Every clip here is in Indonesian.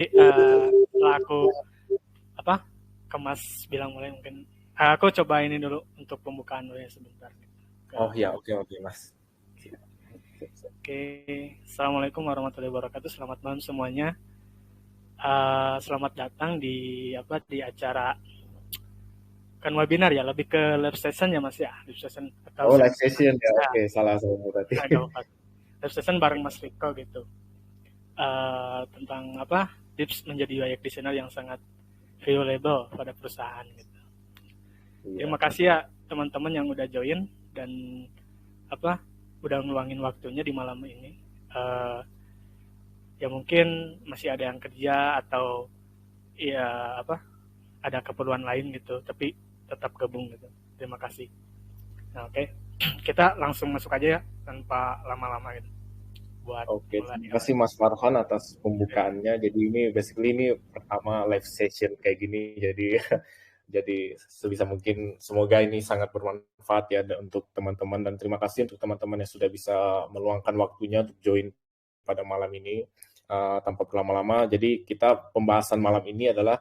Setelah aku apa ke Mas bilang mulai mungkin aku coba ini dulu untuk pembukaan dulu ya sebentar ke Oh ya, topik. oke oke Mas. Siap, siap, siap. Oke, Assalamualaikum warahmatullahi wabarakatuh. Selamat malam semuanya. Selamat datang di acara kan webinar ya, lebih ke live session ya Mas ya, live session atau Oh, live seminar. session ya. Nah, Oke, salah salah berarti. agak apa? Live session bareng Mas Riko gitu. Tentang apa? Tips menjadi UX designer yang sangat valuable pada perusahaan gitu. Iya. Terima kasih ya teman-teman yang udah join dan apa udah ngeluangin waktunya di malam ini. Eh, ya mungkin masih ada yang kerja atau ya apa ada keperluan lain gitu, tapi tetap gabung gitu. Terima kasih. Nah, oke, kita langsung masuk aja ya tanpa lama-lama gitu buat Oke, mulai. terima kasih Mas Farhan atas pembukaannya. Jadi ini basically ini pertama live session kayak gini. Jadi jadi sebisa mungkin semoga ini sangat bermanfaat ya untuk teman-teman dan terima kasih untuk teman-teman yang sudah bisa meluangkan waktunya untuk join pada malam ini tanpa berlama-lama. Jadi kita pembahasan malam ini adalah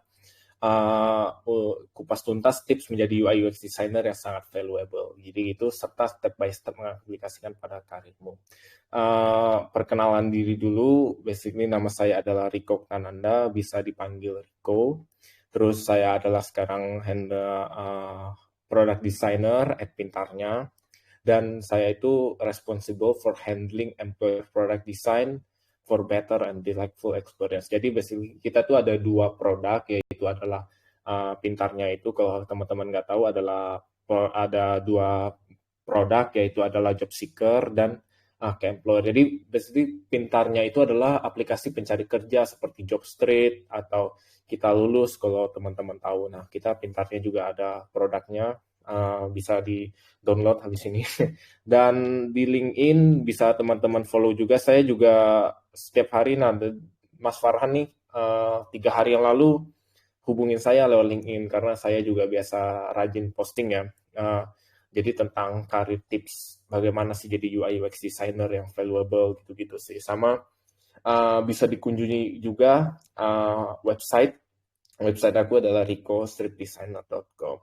kupas tuntas tips menjadi UI UX designer yang sangat valuable. Jadi itu serta step by step mengaplikasikan pada karirmu. Perkenalan diri dulu, basically nama saya adalah Riko Kananda, bisa dipanggil Riko. Terus saya adalah sekarang handle product designer at Pintarnya. Dan saya itu responsible for handling employee product design for better and delightful experience. Jadi basically kita tuh ada dua produk, yaitu adalah Pintarnya itu kalau teman-teman nggak tahu adalah ada dua produk, yaitu adalah job seeker dan ke employer. Jadi basically Pintarnya itu adalah aplikasi pencari kerja seperti Jobstreet atau kita lulus kalau teman-teman tahu. Nah, kita Pintarnya juga ada produknya, bisa di download habis ini. Dan di LinkedIn bisa teman-teman follow juga. Saya juga setiap hari, nah Mas Farhan nih 3 hari yang lalu hubungin saya lewat LinkedIn karena saya juga biasa rajin posting ya. Jadi tentang karir tips bagaimana sih jadi UI UX designer yang valuable gitu-gitu sih. Sama bisa dikunjungi juga website aku adalah ricostripdesigner.com.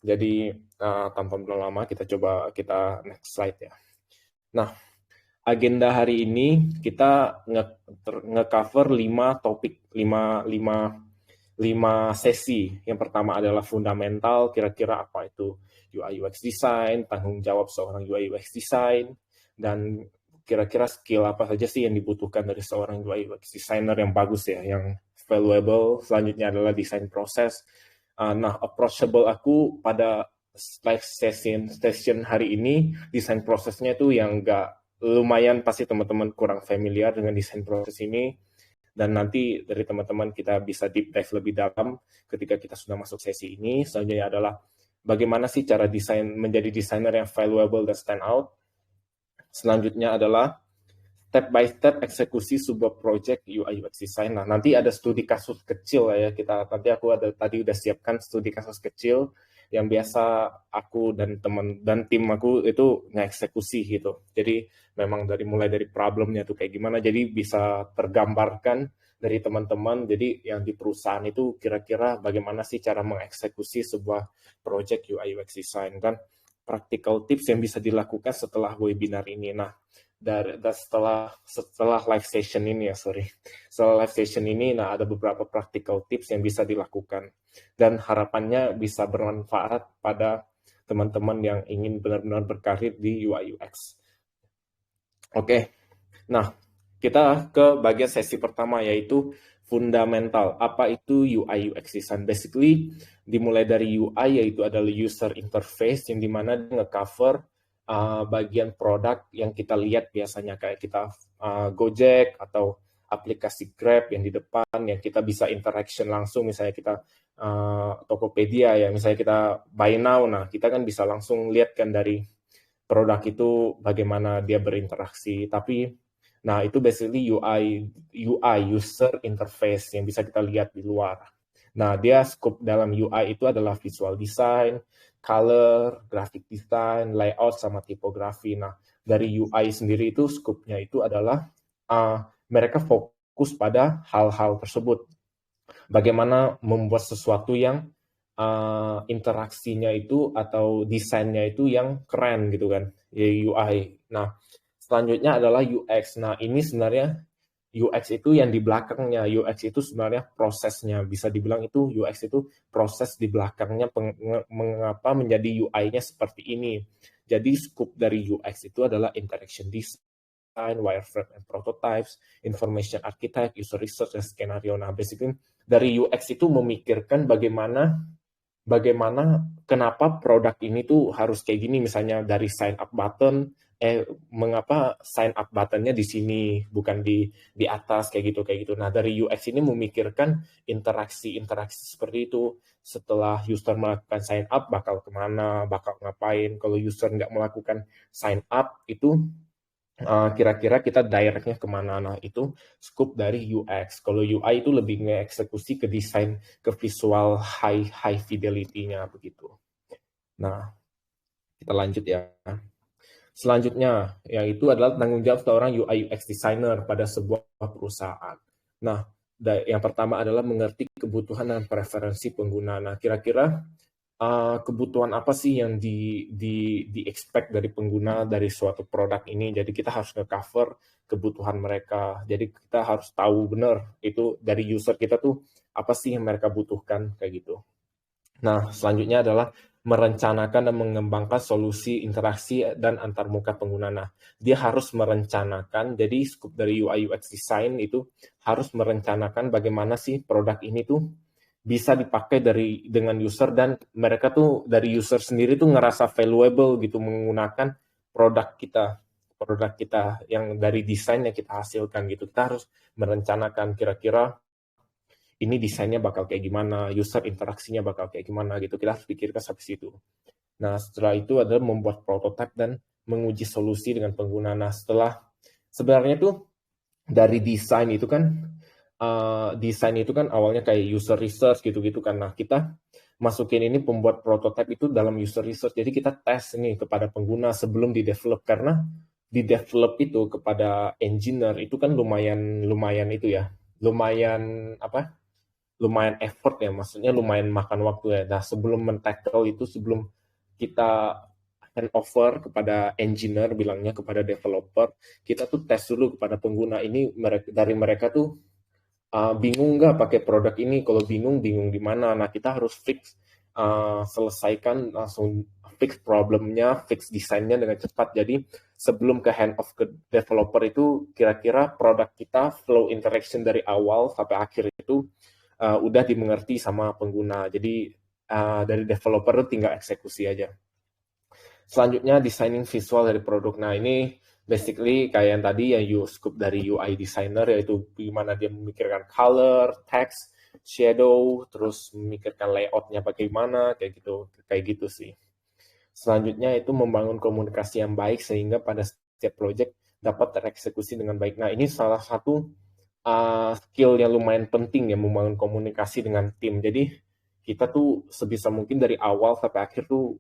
Jadi tanpa berlama-lama kita next slide ya. Nah, agenda hari ini kita nge-cover 5 topik, 5 sesi. Yang pertama adalah fundamental, kira-kira apa itu UI UX design, tanggung jawab seorang UI UX design, dan kira-kira skill apa saja sih yang dibutuhkan dari seorang UI UX designer yang bagus ya, yang valuable. Selanjutnya adalah design proses. Nah, approachable aku pada live session hari ini, desain prosesnya itu yang nggak lumayan pasti teman-teman kurang familiar dengan desain proses ini, dan nanti dari teman-teman kita bisa deep dive lebih dalam ketika kita sudah masuk sesi ini. Selanjutnya adalah bagaimana sih cara desain menjadi desainer yang valuable dan stand out. Selanjutnya adalah step by step eksekusi sebuah project UI UX design. Nah, nanti ada studi kasus kecil ya. Aku ada tadi udah siapkan studi kasus kecil yang biasa aku dan teman dan tim aku itu ngeksekusi gitu. Jadi memang mulai dari problemnya tuh kayak gimana, jadi bisa tergambarkan dari teman-teman. Jadi yang di perusahaan itu kira-kira bagaimana sih cara mengeksekusi sebuah project UI UX design, dan practical tips yang bisa dilakukan setelah webinar ini. Nah, setelah live session ini ya, setelah live session ini, nah ada beberapa practical tips yang bisa dilakukan dan harapannya bisa bermanfaat pada teman-teman yang ingin benar-benar berkarir di UI UX. Oke, nah kita ke bagian sesi pertama, yaitu fundamental. Apa itu UI UX design? Basically dimulai dari UI, yaitu adalah user interface, yang dimana nge-cover bagian produk yang kita lihat biasanya, kayak kita Gojek atau aplikasi Grab yang di depan, yang kita bisa interaction langsung. Misalnya kita Tokopedia ya, misalnya kita buy now, nah kita kan bisa langsung lihat kan dari produk itu bagaimana dia berinteraksi. Tapi nah itu basically UI user interface yang bisa kita lihat di luar. Nah, dia scope dalam UI itu adalah visual design, color, graphic design, layout, sama tipografi. Nah, dari UI sendiri itu scope-nya itu adalah mereka fokus pada hal-hal tersebut. bagaimana membuat sesuatu yang interaksinya itu atau desainnya itu yang keren gitu kan, ya UI. Nah, selanjutnya adalah UX. Nah, ini sebenarnya UX itu yang di belakangnya. UX itu sebenarnya prosesnya. Bisa dibilang itu UX itu proses di belakangnya mengapa menjadi UI-nya seperti ini. Jadi scope dari UX itu adalah interaction design, wireframe and prototypes, information architect, user research, dan skenario. Nah, basically dari UX itu memikirkan bagaimana kenapa produk ini tuh harus kayak gini, misalnya dari sign up button, mengapa sign up buttonnya di sini bukan di atas kayak gitu. Nah, dari UX ini memikirkan interaksi seperti itu. Setelah user melakukan sign up bakal kemana, bakal ngapain. Kalau user nggak melakukan sign up itu kira-kira kita directnya kemana. Nah, itu scope dari UX. Kalau UI itu lebih nge-eksekusi ke desain, ke visual high fidelity-nya begitu. Nah, kita lanjut ya. Selanjutnya, yaitu adalah tanggung jawab seorang UI UX designer pada sebuah perusahaan. Nah, yang pertama adalah mengerti kebutuhan dan preferensi pengguna. Nah, kira-kira kebutuhan apa sih yang di expect dari pengguna dari suatu produk ini. Jadi kita harus nge-cover kebutuhan mereka. Jadi kita harus tahu benar itu dari user kita tuh apa sih yang mereka butuhkan kayak gitu. Nah, selanjutnya adalah merencanakan dan mengembangkan solusi interaksi dan antarmuka pengguna. Nah, dia harus merencanakan, jadi scope dari UI UX design itu harus merencanakan bagaimana sih produk ini tuh bisa dipakai dengan user, dan mereka tuh dari user sendiri tuh ngerasa valuable gitu menggunakan produk kita yang dari desain yang kita hasilkan gitu. Kita harus merencanakan kira-kira ini desainnya bakal kayak gimana, user interaksinya bakal kayak gimana gitu. Kita harus pikirkan sampai situ. Nah, setelah itu adalah membuat prototipe dan menguji solusi dengan pengguna. Nah, sebenarnya tuh dari desain itu kan awalnya kayak user research gitu-gitu kan. Nah, kita masukin ini pembuat prototipe itu dalam user research. Jadi kita tes ini kepada pengguna sebelum di-develop, karena di-develop itu kepada engineer itu kan lumayan itu ya. Lumayan effort ya, maksudnya lumayan makan waktu ya. Nah, sebelum men-tackle itu, sebelum kita hand over kepada engineer, bilangnya kepada developer, kita tuh tes dulu kepada pengguna ini, dari mereka tuh bingung nggak pakai produk ini. Kalau bingung di mana. Nah, kita harus selesaikan langsung, fix problemnya, fix desainnya dengan cepat. Jadi sebelum ke hand off ke developer itu, kira-kira produk kita flow interaction dari awal sampai akhir itu udah dimengerti sama pengguna. Jadi dari developer itu tinggal eksekusi aja. Selanjutnya designing visual dari produk. Nah, ini basically kayak yang tadi ya, scope dari UI designer, yaitu gimana dia memikirkan color, text, shadow, terus memikirkan layoutnya bagaimana, kayak gitu sih. Selanjutnya itu membangun komunikasi yang baik sehingga pada setiap project dapat tereksekusi dengan baik. Nah, ini salah satu skill yang lumayan penting ya, membangun komunikasi dengan tim. Jadi kita tuh sebisa mungkin dari awal sampai akhir tuh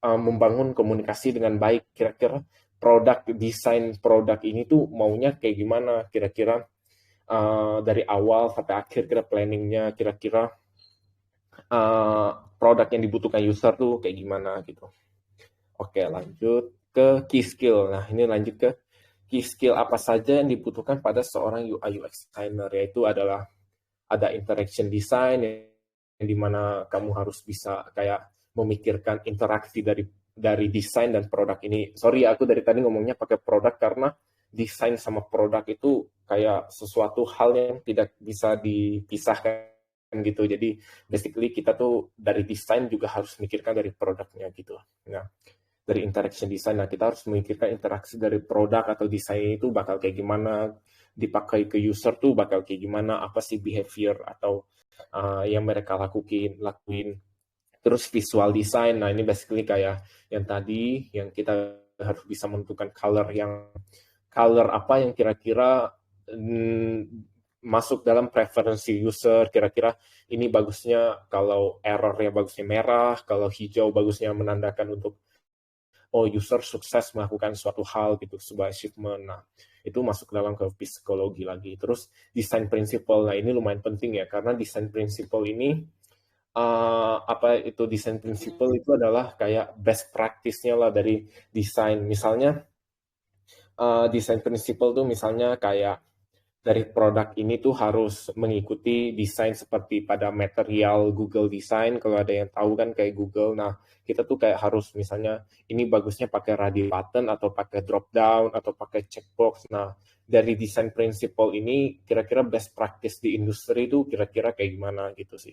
membangun komunikasi dengan baik. Kira-kira desain produk ini tuh maunya kayak gimana, kira-kira dari awal sampai akhir, kira planningnya, kira-kira produk yang dibutuhkan user tuh kayak gimana gitu. Oke, lanjut ke key skill. Nah, ini lanjut ke key skill apa saja yang dibutuhkan pada seorang UI UX designer, yaitu adalah ada interaction design yang dimana kamu harus bisa kayak memikirkan interaksi dari desain dan produk ini. Sorry, aku dari tadi ngomongnya pakai produk karena desain sama produk itu kayak sesuatu hal yang tidak bisa dipisahkan gitu. Jadi basically kita tuh dari desain juga harus memikirkan dari produknya gitu. Nah, dari interaction design, nah kita harus memikirkan interaksi dari produk atau desain itu bakal kayak gimana, dipakai ke user tuh bakal kayak gimana, apa sih behavior atau yang mereka lakuin. Terus visual design, nah ini basically kayak yang tadi, yang kita harus bisa menentukan color apa yang kira-kira masuk dalam preferensi user. Kira-kira ini bagusnya kalau errornya bagusnya merah, kalau hijau bagusnya menandakan untuk user sukses melakukan suatu hal gitu, sebuah achievement. Nah, itu masuk dalam ke psikologi lagi. Terus design principle, nah ini lumayan penting ya, karena design principle ini apa itu design principle itu adalah kayak best practice-nya lah dari desain. Misalnya design principle tuh misalnya kayak dari produk ini tuh harus mengikuti desain seperti pada material Google Design. Kalau ada yang tahu kan kayak Google. Nah, kita tuh kayak harus misalnya ini bagusnya pakai radial button atau pakai drop down atau pakai checkbox. Nah, dari design principle ini kira-kira best practice di industri itu kira-kira kayak gimana gitu sih.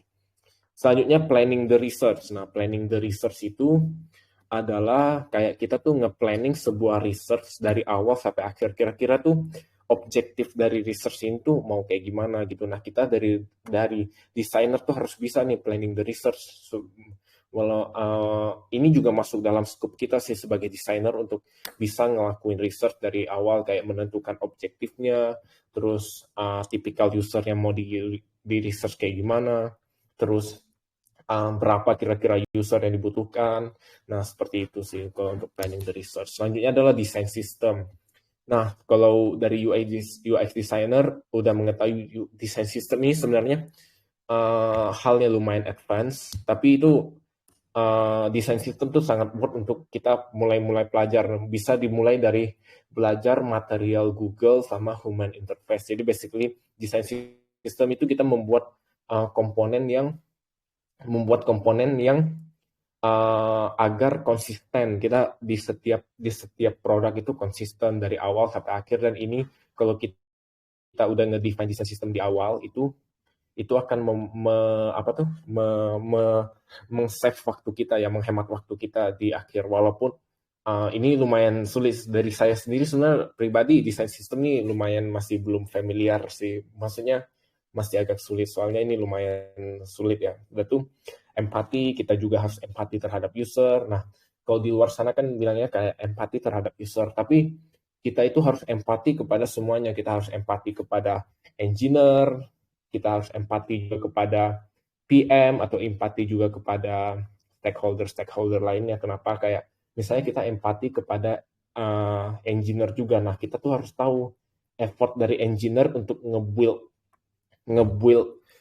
Selanjutnya planning the research. Nah, planning the research itu adalah kayak kita tuh nge-planning sebuah research dari awal sampai akhir. Kira-kira tuh objektif dari research itu mau kayak gimana gitu. Nah, kita dari desainer tuh harus bisa nih planning the research. Walau ini juga masuk dalam scope kita sih sebagai desainer untuk bisa ngelakuin research dari awal kayak menentukan objektifnya, terus tipikal user yang mau di research kayak gimana, terus berapa kira-kira user yang dibutuhkan. Nah, seperti itu sih kalau untuk planning the research. Selanjutnya adalah design system. Nah, kalau dari UX designer udah mengetahui design system ini sebenarnya halnya lumayan advance, tapi itu design system tuh sangat worth untuk kita mulai belajar. Bisa dimulai dari belajar material Google sama human interface. Jadi basically design system itu kita membuat komponen yang agar konsisten. Kita di setiap produk itu konsisten dari awal sampai akhir, dan ini kalau kita udah nge-define design system di awal itu akan meng-save waktu kita ya, menghemat waktu kita di akhir. Walaupun ini lumayan sulit dari saya sendiri sebenarnya pribadi, design system ini lumayan masih belum familiar sih. Maksudnya masih agak sulit soalnya ini lumayan sulit ya. Udah tuh empati, kita juga harus empati terhadap user. Nah, kalau di luar sana kan bilangnya kayak empati terhadap user, tapi kita itu harus empati kepada semuanya. Kita harus empati kepada engineer, kita harus empati juga kepada PM, atau empati juga kepada stakeholder lainnya. Kenapa? Kayak misalnya kita empati kepada engineer juga. Nah, kita tuh harus tahu effort dari engineer untuk nge-build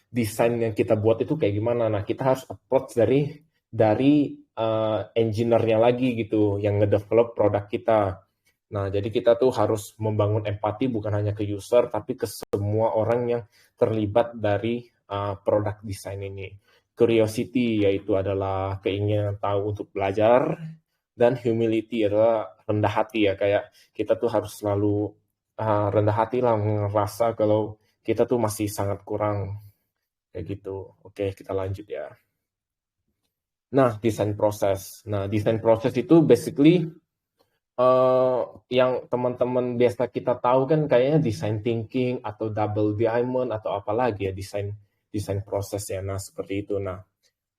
desain yang kita buat itu kayak gimana. Nah, kita harus approach dari engineer-nya lagi gitu, yang nge-develop produk kita. Nah, jadi kita tuh harus membangun empati bukan hanya ke user, tapi ke semua orang yang terlibat dari produk desain ini. Curiosity, yaitu adalah keinginan tahu untuk belajar, dan humility adalah rendah hati ya, kayak kita tuh harus selalu rendah hati lah, ngerasa kalau kita tuh masih sangat kurang kayak gitu. Oke, kita lanjut ya. Nah, desain proses. Nah, desain proses itu basically yang teman-teman biasa kita tahu kan kayaknya design thinking atau double diamond atau apa lagi ya, desain proses ya. Nah, seperti itu. Nah,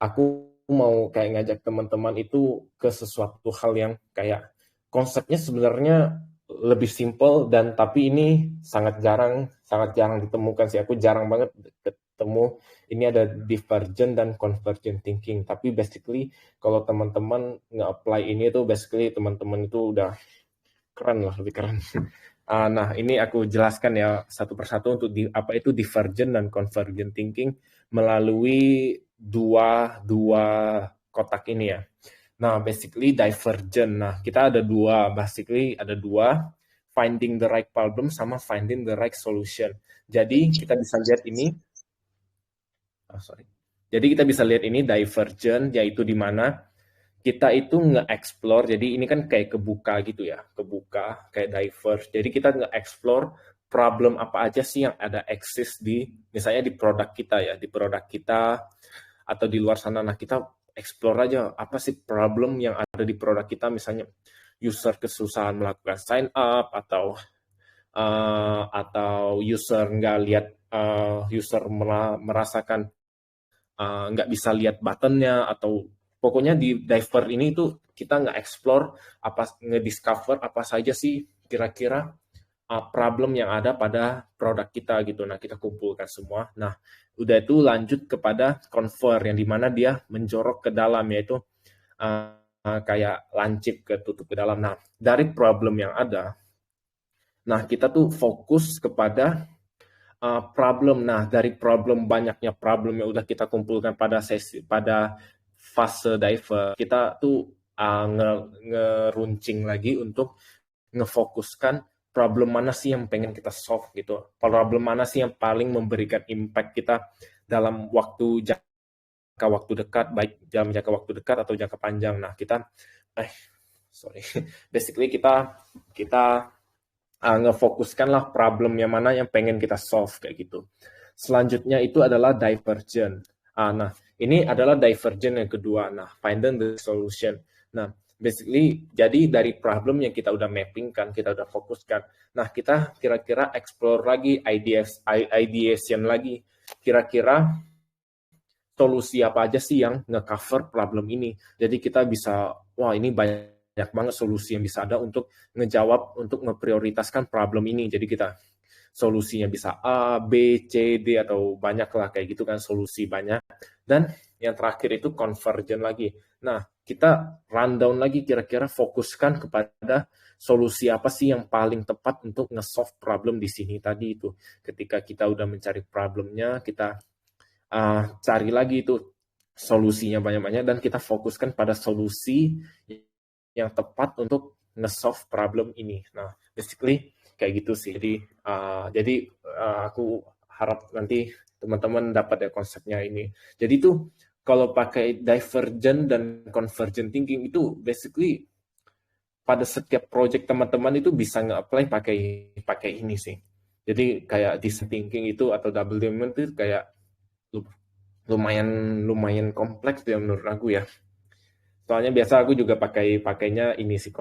aku mau kayak ngajak teman-teman itu ke sesuatu hal yang kayak konsepnya sebenarnya lebih simple, dan tapi ini sangat jarang ditemukan sih. Aku jarang banget ketemu ini ada divergent dan convergent thinking. Tapi basically kalau teman-teman nge-apply ini tuh basically teman-teman itu udah keren lah, lebih keren. Nah, ini aku jelaskan ya satu persatu untuk apa itu divergent dan convergent thinking melalui dua kotak ini ya. Nah, basically divergent. Nah, kita ada dua, finding the right problem sama finding the right solution. Jadi kita bisa lihat ini, Jadi kita bisa lihat ini divergent, yaitu di mana kita itu nge-explore. Jadi ini kan kayak kebuka gitu ya, kayak diverge. Jadi kita nge-explore problem apa aja sih yang ada exist misalnya di produk kita atau di luar sana. Nah, kita explore aja apa sih problem yang ada di produk kita, misalnya user kesusahan melakukan sign up, atau user nggak lihat, user merasakan nggak bisa lihat buttonnya, atau pokoknya di diver ini tuh kita nge-explore nge-discover apa saja sih kira-kira problem yang ada pada produk kita gitu. Nah, kita kumpulkan semua. Nah, udah itu lanjut kepada convert, yang dimana dia menjorok ke dalam, yaitu kayak lancip tutup ke dalam. Nah, dari problem yang ada, Nah, kita tuh fokus kepada problem. Nah, dari banyaknya problem yang udah kita kumpulkan pada fase diver, kita tuh ngeruncing lagi untuk ngefokuskan problem mana sih yang pengen kita solve gitu. Problem mana sih yang paling memberikan impact kita dalam jangka waktu dekat, baik dalam jangka waktu dekat atau jangka panjang. Nah, basically kita ngefokuskanlah problem yang mana yang pengen kita solve kayak gitu. Selanjutnya itu adalah divergent. Nah, ini adalah divergent yang kedua. Nah, finding the solution. Nah, basically, jadi dari problem yang kita udah mapping kan, kita udah fokuskan. Nah, kita kira-kira explore lagi, ideation lagi. Kira-kira solusi apa aja sih yang nge-cover problem ini. Jadi kita bisa, wah ini banyak banget solusi yang bisa ada untuk ngejawab, untuk ngeprioritaskan problem ini. Jadi kita solusinya bisa A, B, C, D, atau banyak lah kayak gitu kan, solusi banyak. Dan yang terakhir itu convergent lagi. Nah, kita rundown lagi, kira-kira fokuskan kepada solusi apa sih yang paling tepat untuk nge-solve problem di sini tadi itu. Ketika kita udah mencari problemnya, kita cari lagi itu solusinya banyak-banyak dan kita fokuskan pada solusi yang tepat untuk nge-solve problem ini. Nah, basically kayak gitu sih. Jadi aku harap nanti teman-teman dapat ya konsepnya ini. Jadi tuh kalau pakai divergent dan convergent thinking itu basically pada setiap project teman-teman itu bisa nge-apply pakai ini sih. Jadi kayak design thinking itu atau double diamond itu kayak lumayan kompleks ya menurut aku ya. Soalnya biasa aku juga pakainya ini sih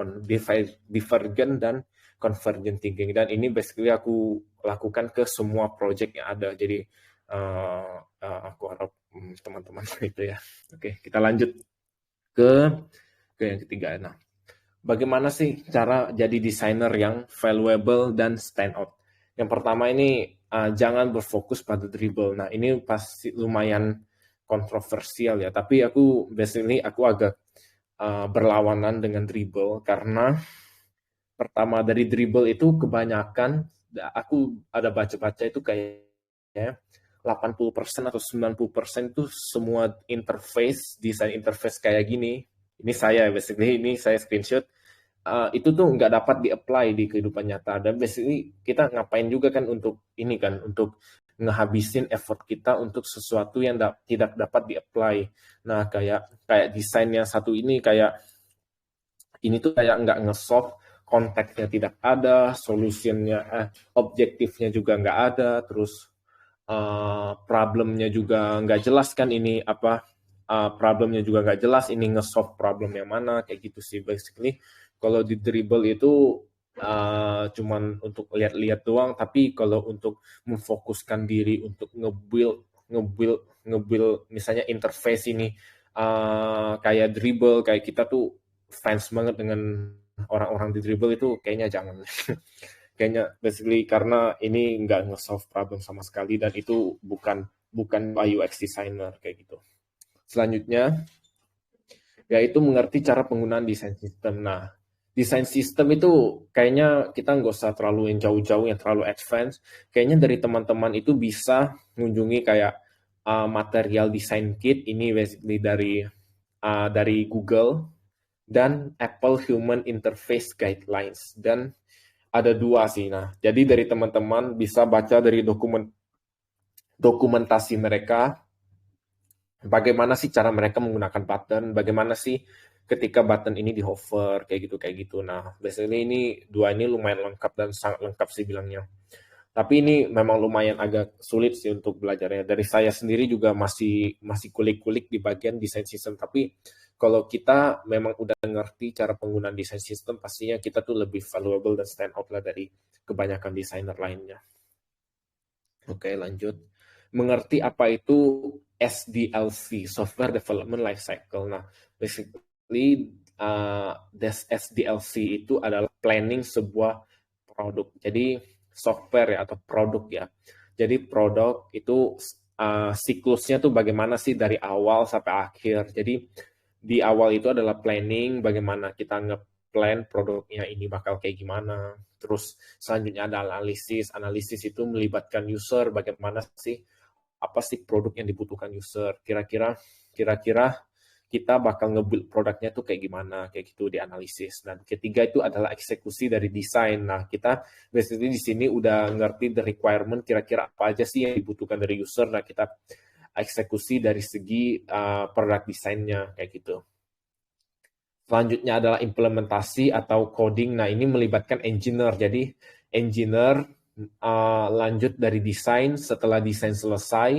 divergent dan convergent thinking, dan ini basically aku lakukan ke semua project yang ada. Jadi aku harap teman-teman itu ya. Oke, kita lanjut ke yang ketiga. Nah, bagaimana sih cara jadi desainer yang valuable dan stand out? Yang pertama ini jangan berfokus pada dribble. Nah, ini pasti lumayan kontroversial ya, tapi aku agak berlawanan dengan dribble karena pertama dari dribble itu kebanyakan aku ada baca-baca itu kayak 80% atau 90% itu semua desain interface kayak gini. Ini saya screenshot. Itu tuh nggak dapat di-apply di kehidupan nyata, dan basically kita ngapain juga kan untuk ngehabisin effort kita untuk sesuatu yang tidak dapat di-apply. Nah, kayak desain yang satu ini ini tuh kayak nggak nge-solve, konteksnya tidak ada, solusinya, objektifnya juga nggak ada, terus problemnya juga nggak jelas kan ini apa, problemnya juga nggak jelas, ini nge-solve problem yang mana, kayak gitu sih basically. Kalau di dribble itu cuman untuk lihat-lihat doang, tapi kalau untuk memfokuskan diri untuk nge-build misalnya interface ini kayak dribble, kayak kita tuh fans banget dengan orang-orang di dribble itu kayaknya jangan. Kayaknya basically karena ini nggak nge-solve problem sama sekali, dan itu bukan UX designer kayak gitu. Selanjutnya yaitu mengerti cara penggunaan desain sistem. Nah, desain sistem itu kayaknya kita nggak usah terlalu yang jauh-jauh, yang terlalu advance. Kayaknya dari teman-teman itu bisa mengunjungi kayak material design kit ini basically dari Google dan Apple Human Interface Guidelines, dan ada dua sih. Nah, jadi dari teman-teman bisa baca dari dokumentasi mereka, bagaimana sih cara mereka menggunakan button, bagaimana sih ketika button ini di hover, kayak gitu. Nah, biasanya dua ini lumayan lengkap dan sangat lengkap sih bilangnya. Tapi ini memang lumayan agak sulit sih untuk belajarnya. Dari saya sendiri juga masih kulik-kulik di bagian desain sistem, tapi kalau kita memang udah ngerti cara penggunaan desain sistem, pastinya kita tuh lebih valuable dan stand out lah dari kebanyakan desainer lainnya. Oke, lanjut. Mengerti apa itu SDLC, Software Development Lifecycle. Nah, basically SDLC itu adalah planning sebuah produk. Jadi software ya, atau produk ya. Jadi produk itu siklusnya tuh bagaimana sih dari awal sampai akhir. Jadi di awal itu adalah planning, bagaimana kita plan produknya ini bakal kayak gimana. Terus selanjutnya ada analisis itu melibatkan user, bagaimana sih, apa sih produk yang dibutuhkan user, kira-kira kita bakal nge-build produknya tuh kayak gimana, kayak gitu dianalisis. Dan ketiga itu adalah eksekusi dari desain. Nah, kita basically di sini udah ngerti the requirement, kira-kira apa aja sih yang dibutuhkan dari user. Nah, kita eksekusi dari segi produk desainnya, kayak gitu. Selanjutnya adalah implementasi atau coding. Nah, ini melibatkan engineer. Jadi, engineer lanjut dari desain, setelah desain selesai,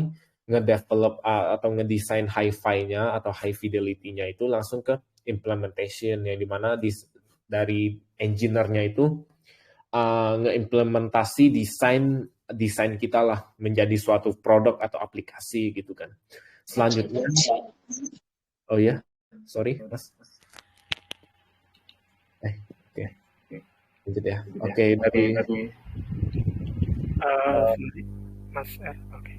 ngedevelop atau ngedesain hi-fi-nya atau high fidelity-nya itu langsung ke implementation, yang dimana dari engineer-nya itu ngeimplementasi desain kita lah menjadi suatu produk atau aplikasi gitu kan. Selanjutnya, oh ya, sorry Mas. Oke. Lanjut ya. Oke, dari Mas oke.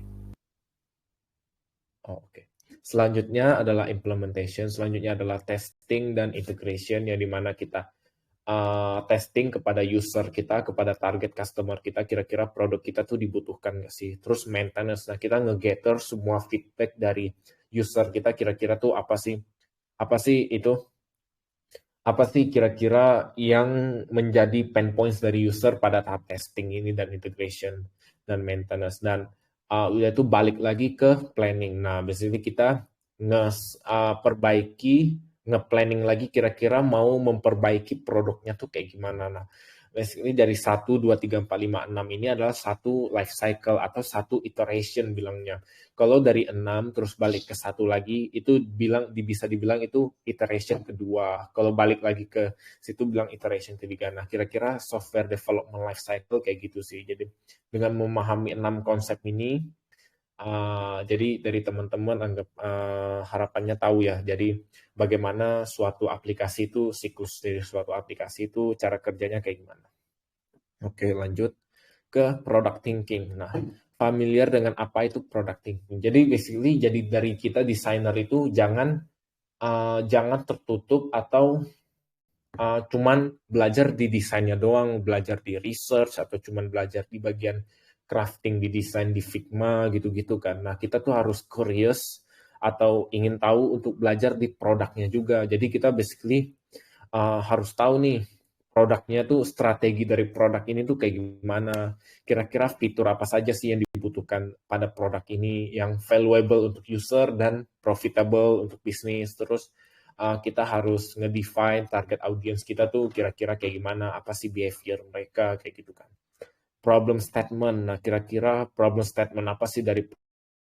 Oke. Selanjutnya adalah implementation, selanjutnya adalah testing dan integration, yang dimana kita testing kepada user kita, kepada target customer kita, kira-kira produk kita tuh dibutuhkan nggak sih. Terus maintenance, nah kita nge-gather semua feedback dari user kita, kira-kira tuh apa sih kira-kira yang menjadi pain points dari user pada tahap testing ini dan integration dan maintenance. Dan udah itu balik lagi ke planning. Nah, biasanya kita nge-planning lagi kira-kira mau memperbaiki produknya tuh kayak gimana. Nah, basically dari 1, 2, 3, 4, 5, 6 ini adalah satu life cycle atau satu iteration bilangnya. Kalau dari 6 terus balik ke 1 lagi, itu bisa dibilang itu iteration kedua. Kalau balik lagi ke situ bilang iteration ketiga. Nah, kira-kira software development life cycle kayak gitu sih. Jadi dengan memahami 6 konsep ini, jadi dari teman-teman anggap harapannya tahu ya. Jadi bagaimana suatu aplikasi itu, siklus dari suatu aplikasi itu cara kerjanya kayak gimana. Oke, lanjut ke product thinking. Nah, familiar dengan apa itu product thinking. Jadi basically jadi dari kita desainer itu jangan tertutup atau cuman belajar di desainnya doang, belajar di research atau cuman belajar di bagian crafting di desain di Figma gitu-gitu kan. Nah, kita tuh harus curious atau ingin tahu untuk belajar di produknya juga. Jadi kita basically harus tahu nih produknya tuh, strategi dari produk ini tuh kayak gimana. Kira-kira fitur apa saja sih yang dibutuhkan pada produk ini yang valuable untuk user dan profitable untuk bisnis. Terus kita harus ngedefine target audience kita tuh kira-kira kayak gimana, apa sih behavior mereka kayak gitu kan. Problem statement. Nah, kira-kira problem statement apa sih dari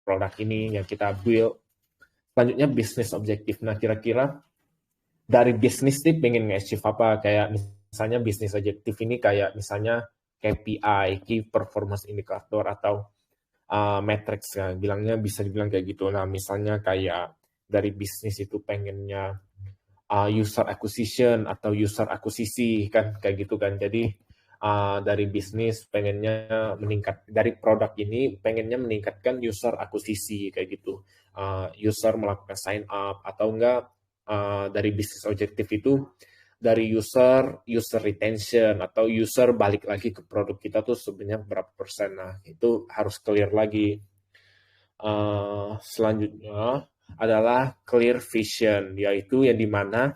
produk ini yang kita build. Selanjutnya business objective. Nah, kira-kira dari bisnis nih pengen nge-achieve apa, kayak misalnya business objective ini kayak misalnya KPI, Key Performance Indicator, atau metrics ya, bilangnya bisa dibilang kayak gitu. Nah, misalnya kayak dari bisnis itu pengennya user acquisition atau user akuisisi kan kayak gitu kan. Jadi dari bisnis pengennya dari produk ini pengennya meningkatkan user akuisisi kayak gitu. User melakukan sign up atau enggak, dari bisnis objektif itu dari user retention atau user balik lagi ke produk kita tuh sebenarnya berapa persen. Nah, itu harus clear lagi. Selanjutnya adalah clear vision, yaitu yang dimana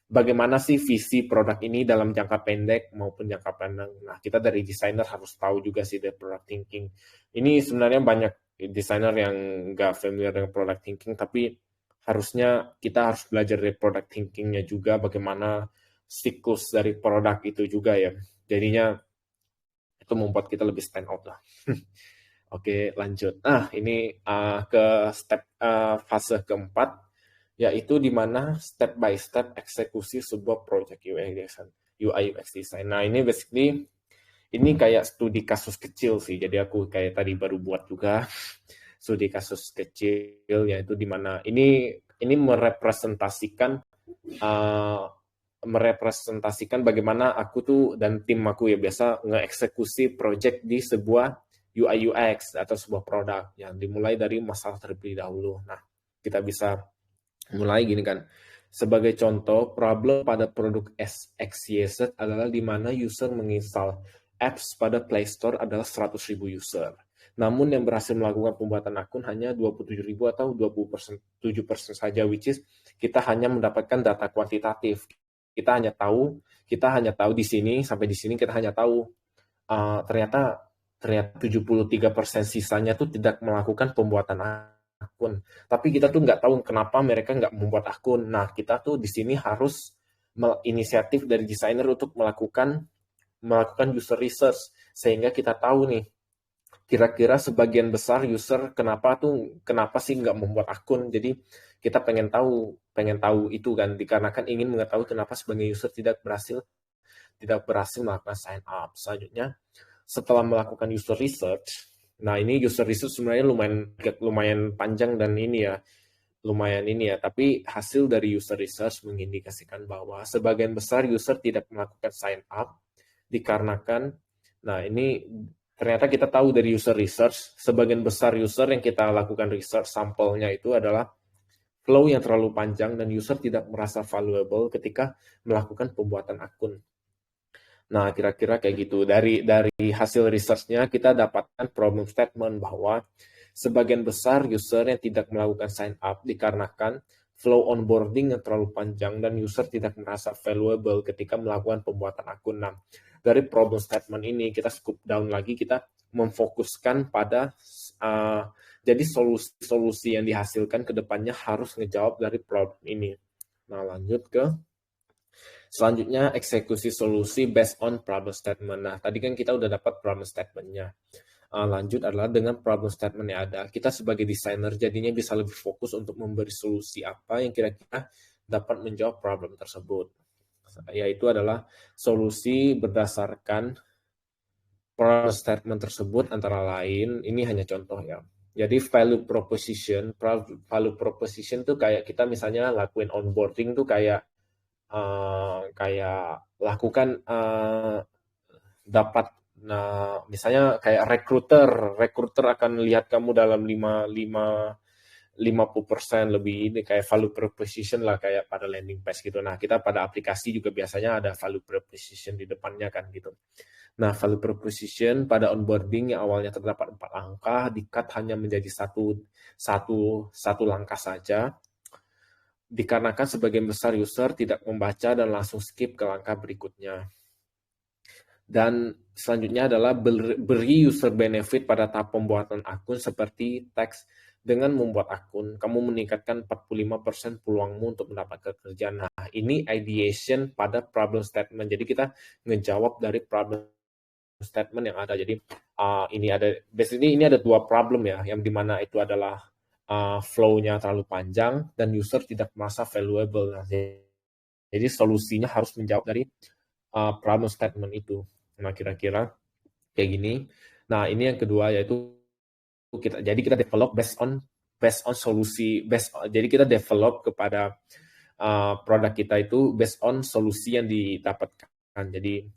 bagaimana sih visi produk ini dalam jangka pendek maupun jangka panjang. Nah, kita dari desainer harus tahu juga sih dari product thinking. Ini sebenarnya banyak desainer yang nggak familiar dengan product thinking, tapi harusnya kita harus belajar dari product thinkingnya juga, bagaimana siklus dari produk itu juga ya. Jadinya itu membuat kita lebih stand out lah. Oke, lanjut. Ini ke step fase keempat, yaitu di mana step by step eksekusi sebuah project UI UX design. Nah, ini basically ini kayak studi kasus kecil sih. Jadi aku kayak tadi baru buat juga studi kasus kecil, yaitu di mana ini merepresentasikan bagaimana aku tuh dan tim aku ya biasa ngeeksekusi project di sebuah UI UX atau sebuah produk yang dimulai dari masalah terlebih dahulu. Nah, kita bisa mulai gini kan. Sebagai contoh, problem pada produk XYZ adalah di mana user menginstal apps pada Play Store adalah 100.000 user. Namun yang berhasil melakukan pembuatan akun hanya 27.000 atau 27% saja, which is kita hanya mendapatkan data kuantitatif. Kita hanya tahu di sini sampai di sini kita hanya tahu ternyata 73% sisanya tuh tidak melakukan pembuatan akun. Tapi kita tuh nggak tahu kenapa mereka nggak membuat akun. Nah, kita tuh di sini harus inisiatif dari desainer untuk melakukan user research sehingga kita tahu nih kira-kira sebagian besar user kenapa sih nggak membuat akun. Jadi kita pengen tahu itu kan, dikarenakan ingin mengetahui kenapa sebagian user tidak berhasil melakukan sign up. Selanjutnya, setelah melakukan user research, nah ini user research sebenarnya lumayan panjang dan lumayan tapi hasil dari user research mengindikasikan bahwa sebagian besar user tidak melakukan sign up dikarenakan, nah ini ternyata kita tahu dari user research, sebagian besar user yang kita lakukan research sampelnya itu adalah flow yang terlalu panjang dan user tidak merasa valuable ketika melakukan pembuatan akun. Nah, kira-kira kayak gitu. Dari hasil research-nya kita dapatkan problem statement bahwa sebagian besar user yang tidak melakukan sign up dikarenakan flow onboarding yang terlalu panjang dan user tidak merasa valuable ketika melakukan pembuatan akun. Nah, dari problem statement ini kita scoop down lagi, kita memfokuskan pada jadi solusi yang dihasilkan ke depannya harus ngejawab dari problem ini. Nah, lanjut ke selanjutnya, eksekusi solusi based on problem statement. Nah, tadi kan kita udah dapat problem statement-nya. Lanjut adalah dengan problem statement yang ada, kita sebagai desainer jadinya bisa lebih fokus untuk memberi solusi apa yang kira-kira dapat menjawab problem tersebut. Yaitu adalah solusi berdasarkan problem statement tersebut antara lain, ini hanya contoh ya. Jadi value proposition tuh kayak kita misalnya lakuin onboarding tuh kayak lakukan dapat, nah misalnya kayak rekruter akan lihat kamu dalam 50% lebih, ini kayak value proposition lah kayak pada landing page gitu. Nah, kita pada aplikasi juga biasanya ada value proposition di depannya kan gitu. Nah, value proposition pada onboarding yang awalnya terdapat 4 langkah di-cut hanya menjadi satu langkah saja, dikarenakan sebagian besar user tidak membaca dan langsung skip ke langkah berikutnya. Dan selanjutnya adalah beri user benefit pada tahap pembuatan akun seperti teks. Dengan membuat akun, kamu meningkatkan 45% peluangmu untuk mendapatkan pekerjaan. Nah, ini ideation pada problem statement. Jadi kita ngejawab dari problem statement yang ada. Jadi ini ada 2 problem ya, yang dimana itu adalah flow-nya terlalu panjang dan user tidak merasa valuable. Nah, jadi solusinya harus menjawab dari problem statement itu. Nah, kira-kira kayak gini. Nah, ini yang kedua yaitu kita develop based on solusi, jadi kita develop kepada produk kita itu based on solusi yang didapatkan. Jadi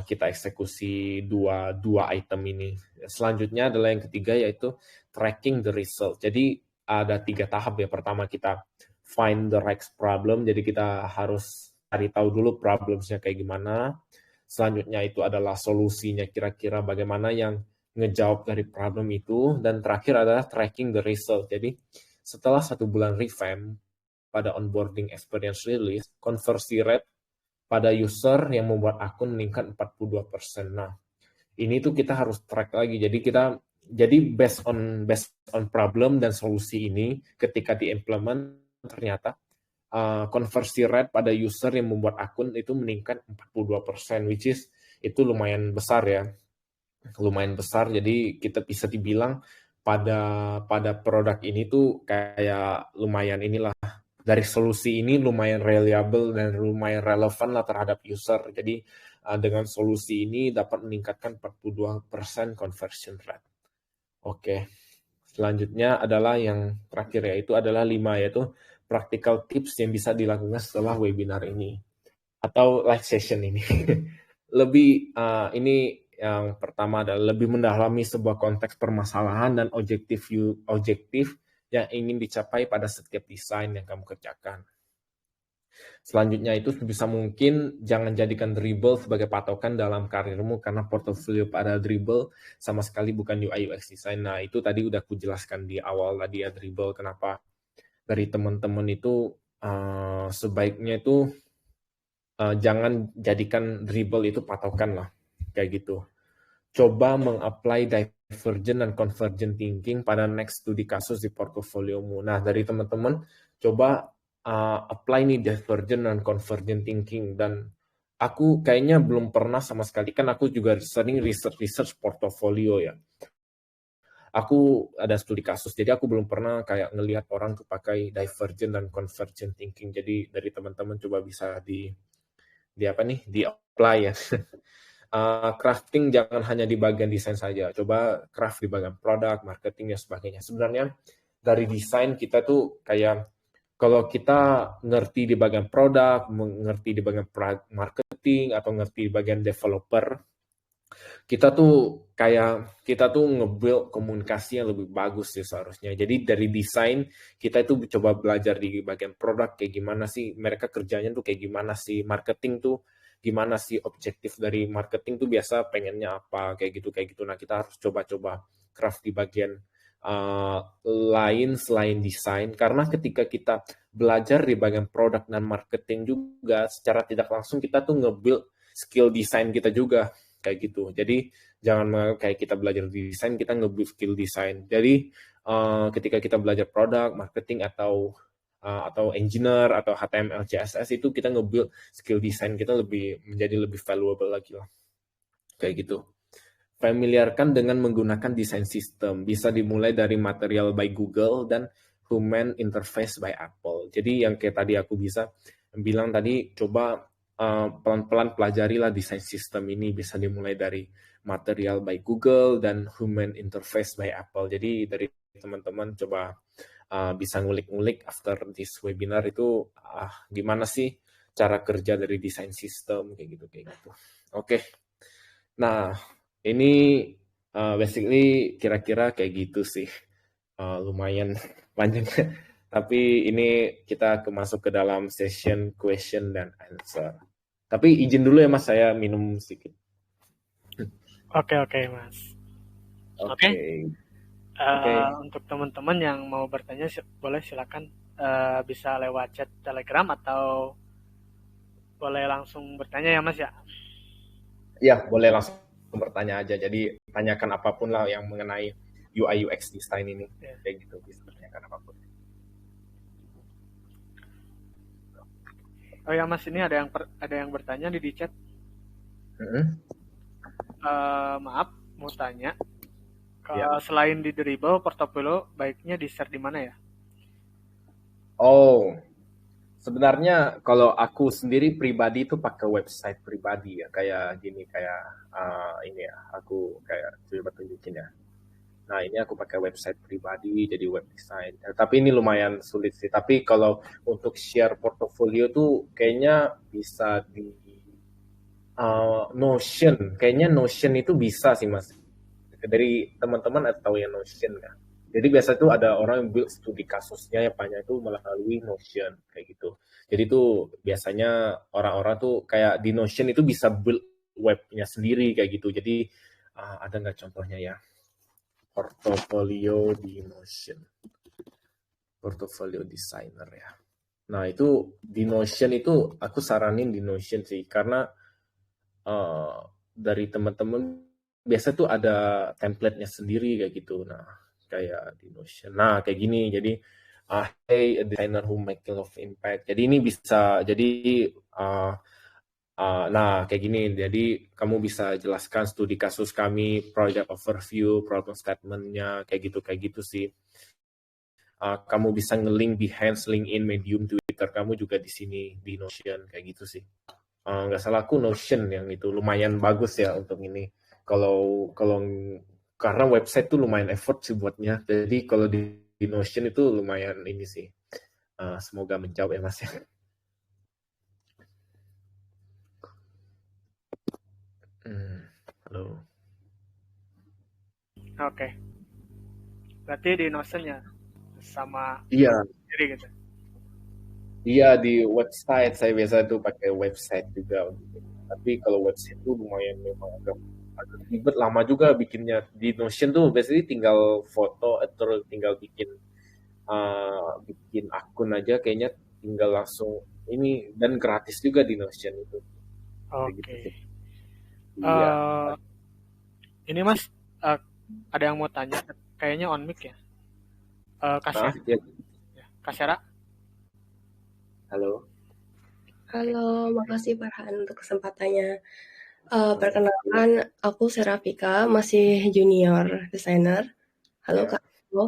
kita eksekusi dua item ini. Selanjutnya adalah yang ketiga yaitu tracking the result. Jadi ada 3 tahap ya. Pertama kita find the right problem. Jadi kita harus cari tahu dulu problemnya kayak gimana. Selanjutnya itu adalah solusinya kira-kira bagaimana yang ngejawab dari problem itu. Dan terakhir adalah tracking the result. Jadi setelah 1 bulan revamp pada onboarding experience release, conversi rate pada user yang membuat akun meningkat 42%. Nah, ini tuh kita harus track lagi. Jadi based on problem dan solusi ini ketika diimplement ternyata konversi rate pada user yang membuat akun itu meningkat 42%, which is itu lumayan besar ya. Lumayan besar. Jadi kita bisa dibilang pada produk ini tuh kayak lumayan inilah, dari solusi ini lumayan reliable dan lumayan relevan lah terhadap user. Jadi dengan solusi ini dapat meningkatkan 42% conversion rate. Oke. Selanjutnya adalah yang terakhir yaitu adalah 5 yaitu practical tips yang bisa dilakukan setelah webinar ini atau live session ini. Ini yang pertama adalah lebih mendalami sebuah konteks permasalahan dan objektif yang ingin dicapai pada setiap desain yang kamu kerjakan. Selanjutnya itu sebisa mungkin jangan jadikan dribble sebagai patokan dalam karirmu karena portofolio pada dribble sama sekali bukan UI UX design. Nah, itu tadi udah aku jelaskan di awal tadi ya dribble kenapa dari teman-teman itu sebaiknya itu jangan jadikan dribble itu patokan lah kayak gitu. Coba mengapply divergent dan convergent thinking pada next studi kasus di portofoliomu. Nah, dari teman-teman coba apply nih divergent dan convergent thinking dan aku kayaknya belum pernah sama sekali kan aku juga sering research portofolio ya. Aku ada studi kasus, jadi aku belum pernah kayak ngelihat orang tuh pakai divergent dan convergent thinking. Jadi dari teman-teman coba bisa di apa nih di apply ya. Crafting jangan hanya di bagian desain saja, coba craft di bagian produk, marketing dan sebagainya. Sebenarnya dari desain kita tuh kayak kalau kita ngerti di bagian produk, mengerti di bagian marketing atau ngerti di bagian developer, kita tuh nge-build komunikasi yang lebih bagus sih seharusnya. Jadi dari desain kita itu coba belajar di bagian produk kayak gimana sih mereka kerjanya tuh kayak gimana sih marketing tuh gimana sih objektif dari marketing tuh biasa pengennya apa kayak gitu. Nah kita harus coba-coba craft di bagian lain selain desain karena ketika kita belajar di bagian produk dan marketing juga secara tidak langsung kita tuh nge-build skill desain kita juga kayak gitu. Jadi jangan kayak kita belajar desain kita nge-build skill desain. Jadi ketika kita belajar produk, marketing atau engineer atau HTML, CSS itu kita nge-build skill desain kita menjadi lebih valuable lagi lah. Kayak gitu. Familiarkan dengan menggunakan desain sistem. Bisa dimulai dari Material by Google dan Human Interface by Apple. Jadi yang kayak tadi aku bisa bilang tadi, coba pelan-pelan pelajarilah desain sistem ini. Bisa dimulai dari Material by Google dan Human Interface by Apple. Jadi dari teman-teman coba bisa ngulik-ngulik after this webinar itu gimana sih cara kerja dari desain sistem kayak gitu. Oke. Nah, ini basically kira-kira kayak gitu sih. Lumayan panjang. Tapi ini kita masuk ke dalam session question dan answer. Tapi izin dulu ya Mas, saya minum sedikit. Oke, Mas. Oke. Oke. Oke. Untuk teman-teman yang mau bertanya boleh silakan bisa lewat chat Telegram atau boleh langsung bertanya ya Mas ya. Ya, boleh langsung bertanya aja. Jadi tanyakan apapun lah yang mengenai UI UX design ini. Ya. Kayak gitu, bisa tanyakan apapun. Oh ya Mas, ini ada yang bertanya di chat. Maaf, mau tanya. Ya. Selain di Dribble, portofolio baiknya di-share di mana ya? Oh, sebenarnya kalau aku sendiri pribadi itu pakai website pribadi ya, kayak gini, kayak ini ya, aku kayak coba tunjukin ya. Nah, ini aku pakai website pribadi, jadi web design. Tapi ini lumayan sulit sih. Tapi kalau untuk share portofolio tuh kayaknya bisa di Notion. Kayaknya Notion itu bisa sih, Mas. Dari teman-teman atau yang Notion kan. Jadi biasa tuh ada orang yang build studi kasusnya yang banyak itu melalui Notion kayak gitu. Jadi tuh biasanya orang-orang tuh kayak di Notion itu bisa build webnya sendiri kayak gitu. Jadi ada nggak contohnya ya? Portofolio di Notion. Portofolio designer ya. Nah itu di Notion itu aku saranin di Notion sih karena dari teman-teman biasa tuh ada template-nya sendiri kayak gitu. Nah, kayak di Notion. Nah, kayak gini. Jadi, hey, a designer who making of impact. Jadi ini bisa, jadi, nah kayak gini. Jadi kamu bisa jelaskan studi kasus kami, project overview, problem statement-nya, kayak gitu sih. Kamu bisa nge-link Behance, LinkedIn, Medium, Twitter kamu juga di sini di Notion kayak gitu sih. Nggak salah aku Notion yang itu lumayan bagus ya untuk ini. Kalau kalau karena website tuh lumayan effort sih buatnya. Jadi kalau di Notion itu lumayan ini sih. Semoga menjawab ya Mas ya. Halo. Oke. Berarti di Notion ya sama Iya. sendiri gitu. Iya di website saya biasa tuh pakai website juga untuk ini. Tapi kalau website tuh lumayan memang agak ribet lama juga bikinnya. Di Notion tuh biasanya tinggal foto atau tinggal bikin akun aja kayaknya tinggal langsung ini dan gratis juga di Notion itu kayak gitu Oke. sih. Iya. Eh, ini Mas, eh, ada yang mau tanya. Kayaknya on mic ya. Kak Ah, Syara. ya. Ya. Kak Syara. Halo. Halo, makasih Farhan untuk kesempatannya. Halo. Perkenalkan, aku Serafika, masih junior designer. Halo Ya. Kak. Halo.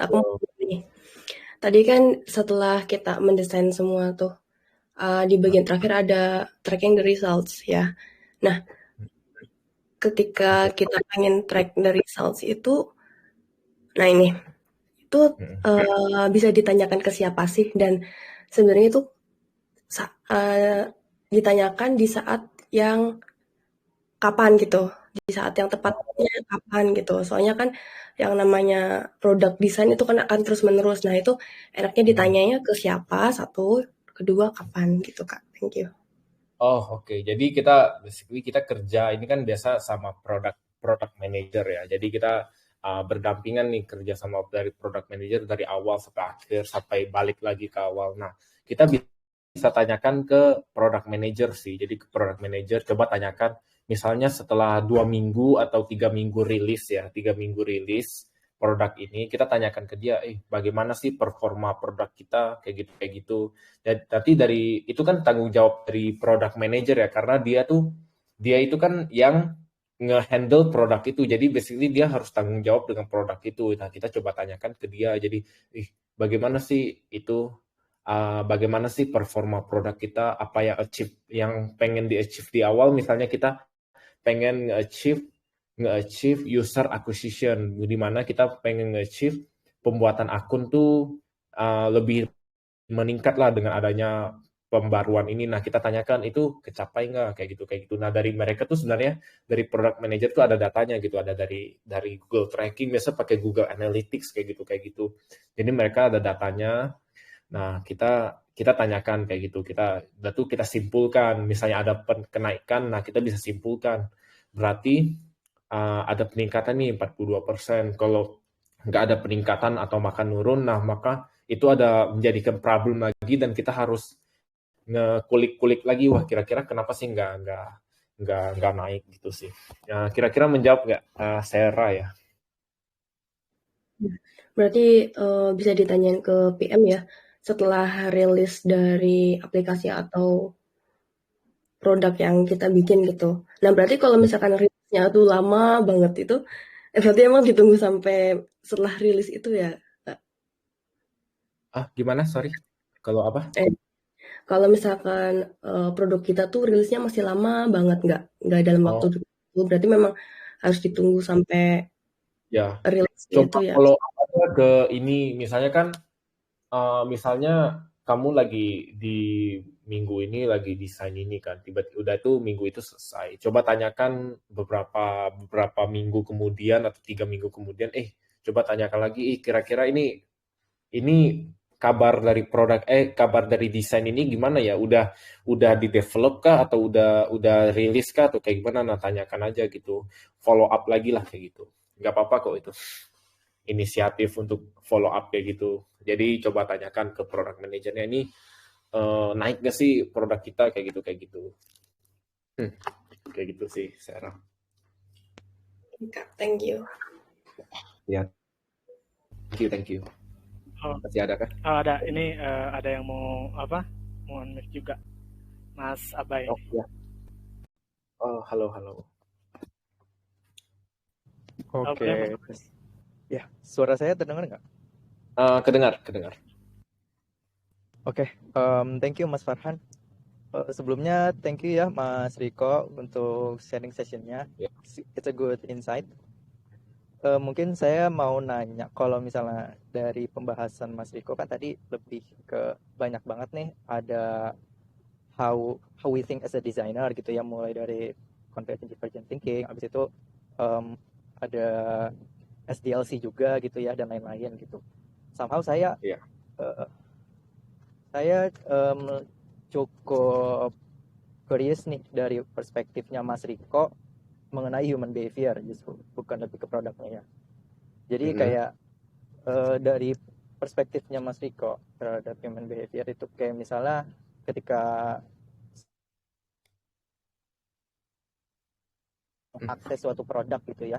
Aku mau Halo. tanya nih. Tadi kan setelah kita mendesain semua tuh, di bagian terakhir ada tracking the results ya. Nah, ketika Oke. kita pengen track the results itu, nah ini, itu bisa ditanyakan ke siapa sih? Dan sebenarnya itu ditanyakan di saat yang kapan gitu, di saat yang tepatnya kapan gitu. Soalnya kan yang namanya produk desain itu kan akan terus-menerus. Nah, itu enaknya ditanyanya ke siapa, satu, kedua kapan gitu, Kak. Thank you. Oh, oke. Jadi kita basically kita kerja ini kan biasa sama product manager ya. Jadi kita berdampingan nih kerja sama dari product manager dari awal sampai akhir sampai balik lagi ke awal. Nah, kita bisa tanyakan ke product manager sih. Jadi ke product manager coba tanyakan misalnya setelah 2 minggu atau 3 minggu rilis ya, 3 minggu rilis produk ini kita tanyakan ke dia, bagaimana sih performa produk kita kayak gitu. Dan nanti dari itu kan tanggung jawab dari product manager ya karena dia itu kan yang nge-handle produk itu. Jadi basically dia harus tanggung jawab dengan produk itu. Nah, kita coba tanyakan ke dia. Jadi, bagaimana sih itu bagaimana sih performa produk kita, apa yang pengen di-achieve di awal misalnya kita pengen nge-achieve user acquisition di mana kita pengen nge-achieve pembuatan akun tuh lebih meningkat lah dengan adanya pembaruan ini. Nah, kita tanyakan itu kecapai nggak kayak gitu kayak gitu. Nah, dari mereka tuh sebenarnya dari product manager tuh ada datanya gitu, ada dari Google Tracking biasa pakai Google Analytics kayak gitu. Jadi mereka ada datanya. Nah, kita tanyakan kayak gitu. Kita simpulkan misalnya ada kenaikan, nah kita bisa simpulkan. Berarti ada peningkatan nih 42%. Kalau nggak ada peningkatan atau makan nurun, nah maka itu ada menjadikan problem lagi dan kita harus ngekulik-kulik lagi. Wah, kira-kira kenapa sih nggak naik gitu sih. Nah, kira-kira menjawab nggak Sarah ya? Berarti bisa ditanyain ke PM ya, setelah rilis dari aplikasi atau produk yang kita bikin gitu. Nah, berarti kalau misalkan rilisnya tuh lama banget itu, berarti emang ditunggu sampai setelah rilis itu ya, Kak? Gimana? Sorry. Kalau apa? Eh, Kalau misalkan, produk kita tuh rilisnya masih lama banget, nggak dalam waktu Oh, tertentu, berarti memang harus ditunggu sampai ya. rilisnya Coba itu ya? kalau apa ke ini, misalnya kan misalnya kamu lagi di minggu ini lagi desain ini kan, tiba-tiba udah tuh minggu itu selesai. Coba tanyakan beberapa beberapa minggu kemudian atau 3 minggu kemudian, coba tanyakan lagi, kira-kira ini kabar dari desain ini gimana ya? Udah di develop kah atau udah rilis kah atau kayak gimana? Nah, tanyakan aja gitu. Follow up lagi lah kayak gitu. Nggak apa-apa kok itu inisiatif untuk follow up kayak gitu. Jadi coba tanyakan ke product manajernya ini naik gak sih produk kita kayak gitu. Hmm, kayak gitu sih, Sarah. Kak, thank you. Ya, thank you. Oh, Masih ada kah? ada ini ada yang mau apa? Mau on mic juga. Mas Abai. Oh ya. Oh, halo halo. Boleh Mas. Oke, ya, suara saya terdengar nggak? Kedengar. Oke, thank you Mas Farhan. Sebelumnya thank you ya Mas Riko untuk sharing sessionnya. Ya. It's a good insight. Mungkin saya mau nanya, kalau misalnya dari pembahasan Mas Riko kan tadi lebih ke banyak banget nih, ada how we think as a designer gitu ya, mulai dari convergent divergent thinking, habis itu ada SDLC juga gitu ya, dan lain-lain gitu. Somehow saya Ya. Saya cukup curious nih dari perspektifnya Mas Riko mengenai human behavior, justru bukan lebih ke produknya ya. Jadi kayak dari perspektifnya Mas Riko terhadap human behavior itu kayak misalnya ketika akses suatu produk gitu ya,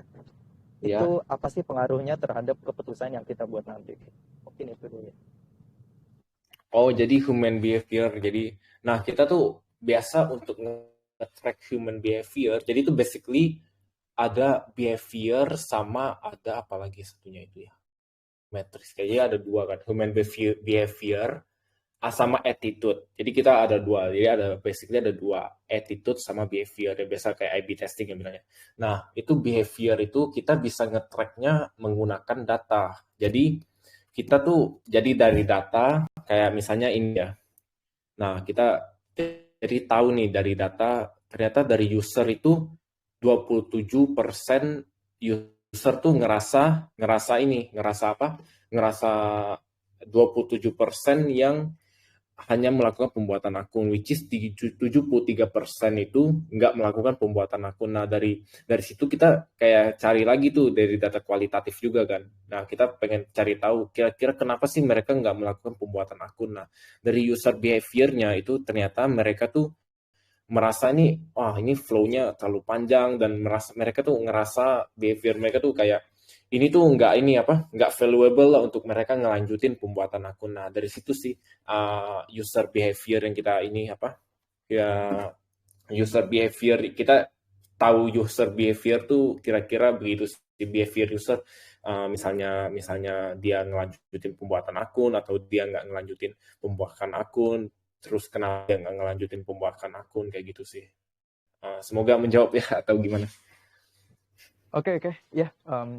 itu apa sih pengaruhnya terhadap keputusan yang kita buat nanti? Mungkin itu dulu. Oh, jadi human behavior. Jadi, nah kita tuh biasa untuk nge-track human behavior. Jadi itu basically ada behavior sama ada apa lagi satunya itu ya. Matrix. Kayaknya ada dua kan. Human behavior sama attitude. Jadi kita ada dua. Jadi ada basically ada dua, attitude sama behavior. Yang biasa kayak A/B testing yang bilangnya. Nah, itu behavior itu kita bisa nge-tracknya menggunakan data. Jadi kita tuh jadi dari data kayak misalnya ini ya. Nah, kita jadi tahu nih dari data ternyata dari user itu 27% user tuh ngerasa apa? Ngerasa 27% yang hanya melakukan pembuatan akun, which is 73% itu nggak melakukan pembuatan akun. Nah, dari situ kita kayak cari lagi tuh dari data kualitatif juga kan. Nah, kita pengen cari tahu kira-kira kenapa sih mereka nggak melakukan pembuatan akun. Nah, dari user behavior-nya itu ternyata mereka tuh merasa ini flow-nya terlalu panjang dan mereka tuh ngerasa behavior mereka tuh kayak ini tuh nggak valuable lah untuk mereka ngelanjutin pembuatan akun. Nah, dari situ sih user behavior yang kita user behavior kita tahu user behavior tuh kira-kira begitu sih behavior user. Misalnya dia ngelanjutin pembuatan akun atau dia nggak ngelanjutin pembuatan akun, terus kenapa dia nggak ngelanjutin pembuatan akun kayak gitu sih. Semoga menjawab ya atau gimana? Oke, ya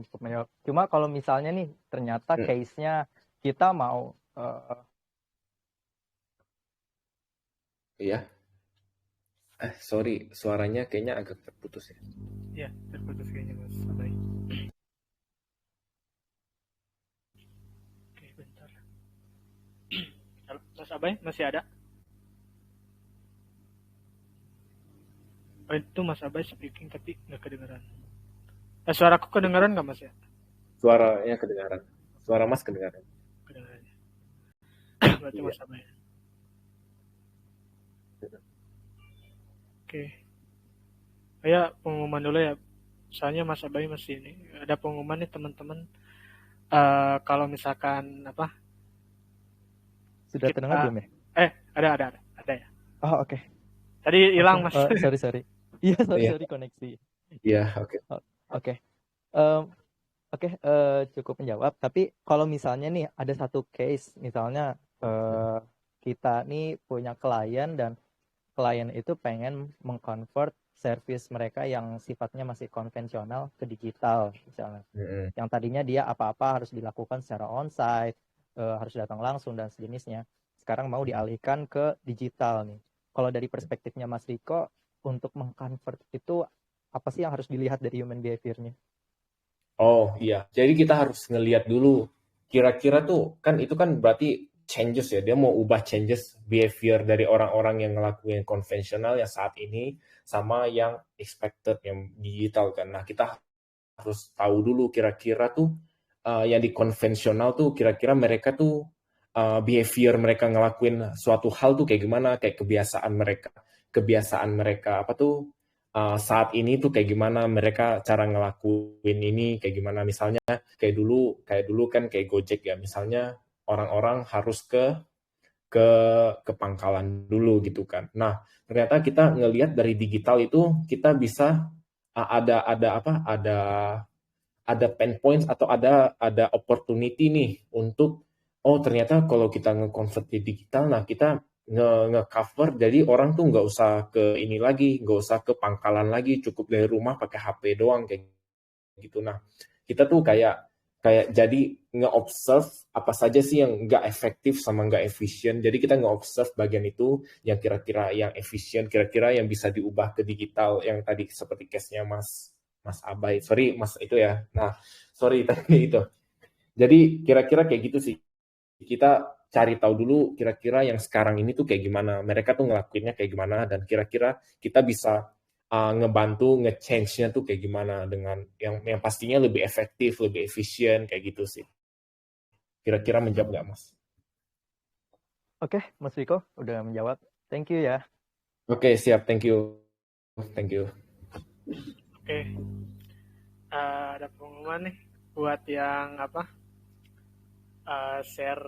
cukup menjawab. Cuma kalau misalnya nih ternyata case-nya kita mau Iya. Sorry, suaranya kayaknya agak terputus ya. Iya, terputus kayaknya Mas Abai. Oke, bentar. Halo, Mas Abai masih ada? Oh, itu Mas Abai speaking tapi nggak kedengeran. Suaraku kedengeran nggak Mas ya? Suaranya kedengaran. Suara Mas kedengaran. Kedengerannya. Berarti Mas Abai. Oke. Ya, pengumuman dulu ya. Soalnya Mas Abai masih ini. Ada pengumuman nih teman-teman. Kalau misalkan apa? Sudah terdengar belum ya? Ada ya. Oh, oke. Tadi hilang Mas. Sorry. Iya, sorry koneksi. Iya, oke. Oke, cukup menjawab. Tapi kalau misalnya nih ada satu case, misalnya kita nih punya klien dan klien itu pengen mengconvert service mereka yang sifatnya masih konvensional ke digital misalnya. Yang tadinya dia apa-apa harus dilakukan secara onsite, harus datang langsung dan sejenisnya. Sekarang mau dialihkan ke digital nih. Kalau dari perspektifnya Mas Riko, untuk mengconvert itu apa sih yang harus dilihat dari human behavior-nya? Oh iya, jadi kita harus ngelihat dulu kira-kira tuh kan itu kan berarti changes ya, dia mau ubah changes behavior dari orang-orang yang ngelakuin konvensional yang saat ini sama yang expected yang digital kan. Nah, kita harus tahu dulu kira-kira tuh yang di konvensional tuh kira-kira mereka tuh behavior mereka ngelakuin suatu hal tuh kayak gimana, kayak kebiasaan mereka apa tuh saat ini tuh kayak gimana mereka cara ngelakuin ini kayak gimana, misalnya kayak dulu kan kayak Gojek ya, misalnya orang-orang harus ke pangkalan dulu gitu kan. Nah, ternyata kita ngelihat dari digital itu kita bisa ada pain points atau ada opportunity nih untuk ternyata kalau kita nge-convert di digital, nah kita nge-cover jadi orang tuh nggak usah ke ini lagi, nggak usah ke pangkalan lagi, cukup dari rumah pakai HP doang kayak gitu. Nah, kita tuh kayak jadi nge-observe apa saja sih yang nggak efektif sama nggak efisien. Jadi kita nge-observe bagian itu yang kira-kira yang efisien, kira-kira yang bisa diubah ke digital, yang tadi seperti case-nya Mas Abai. Sorry, Mas itu ya. Nah, sorry tadi itu. Jadi kira-kira kayak gitu sih. Kita cari tahu dulu kira-kira yang sekarang ini tuh kayak gimana, mereka tuh ngelakuinnya kayak gimana, dan kira-kira kita bisa ngebantu nge-change-nya tuh kayak gimana dengan yang pastinya lebih efektif, lebih efisien kayak gitu sih. Kira-kira menjawab nggak, Mas? Oke, Mas Riko udah menjawab. Thank you ya. Oke, siap. Thank you. Thank you. Oke. Ada pengumuman nih buat yang share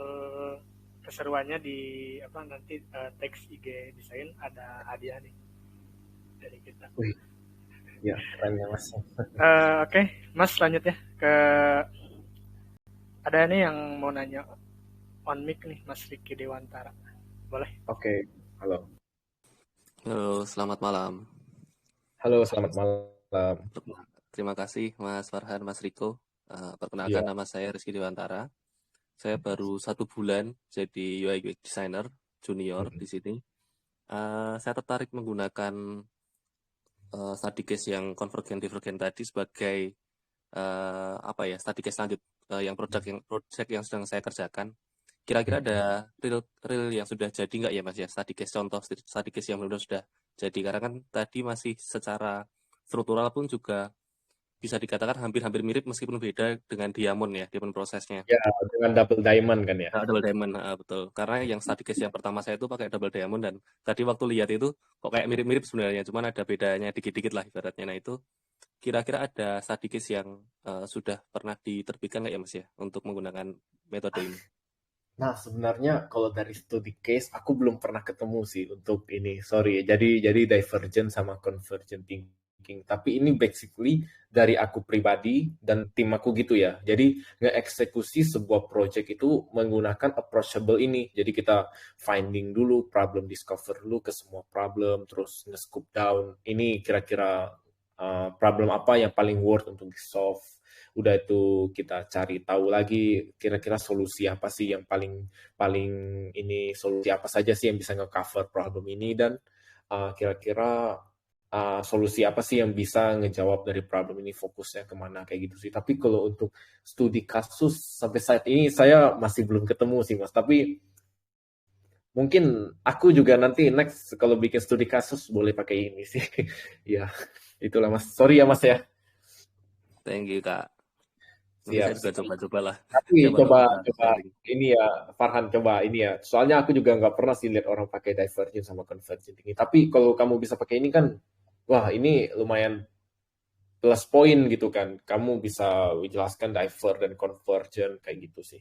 keseruannya di nanti teks IG desain, ada hadiah nih dari kita. Wih, ya keren ya Mas. Oke, Mas lanjut ya ke ada nih yang mau nanya on mic nih, Mas Riki Dewantara. Boleh? Oke, halo. Halo, selamat malam. Halo, selamat malam. Terima kasih Mas Farhan, Mas Riko. Perkenalkan, nama saya Rizky Dewantara. Saya baru 1 bulan jadi UI UX designer junior di sini. Saya tertarik menggunakan study case yang convergent-divergent tadi sebagai study case lanjut yang project yang sedang saya kerjakan. Kira-kira ada real yang sudah jadi nggak ya Mas ya, study case, contoh study case yang benar-benar sudah jadi, karena kan tadi masih secara struktural pun juga bisa dikatakan hampir-hampir mirip meskipun beda dengan diamond prosesnya. Ya, dengan double diamond kan ya? Double diamond, betul. Karena yang study case yang pertama saya itu pakai double diamond, dan tadi waktu lihat itu kok kayak mirip-mirip sebenarnya, cuman ada bedanya dikit-dikit lah ibaratnya. Nah itu kira-kira ada study case yang sudah pernah diterbitkan nggak ya Mas ya untuk menggunakan metode ini? Nah, sebenarnya kalau dari studi case aku belum pernah ketemu sih untuk ini. Sorry, jadi divergent sama convergent thinking. Tapi ini basically dari aku pribadi dan tim aku gitu ya. Jadi nge-eksekusi sebuah project itu menggunakan approachable ini. Jadi kita finding dulu, problem discover dulu ke semua problem, terus nge-scoop down. Ini kira-kira problem apa yang paling worth untuk di-solve. Udah itu kita cari tahu lagi kira-kira solusi apa sih yang paling ini, solusi apa saja sih yang bisa nge-cover problem ini, dan kira-kira solusi apa sih yang bisa ngejawab dari problem ini, fokusnya kemana kayak gitu sih. Tapi kalau untuk studi kasus sampai saat ini saya masih belum ketemu sih Mas, tapi mungkin aku juga nanti next kalau bikin studi kasus boleh pakai ini sih. Ya, itulah Mas. Sorry ya Mas ya. Thank you Kak. Nanti Siap, saya juga coba-coba lah. Tapi coba ini ya Farhan, coba ini ya. Soalnya aku juga nggak pernah sih lihat orang pakai divergent sama convergent ini. Tapi kalau kamu bisa pakai ini kan, wah ini lumayan plus point gitu kan. Kamu bisa jelaskan diver dan convergent kayak gitu sih.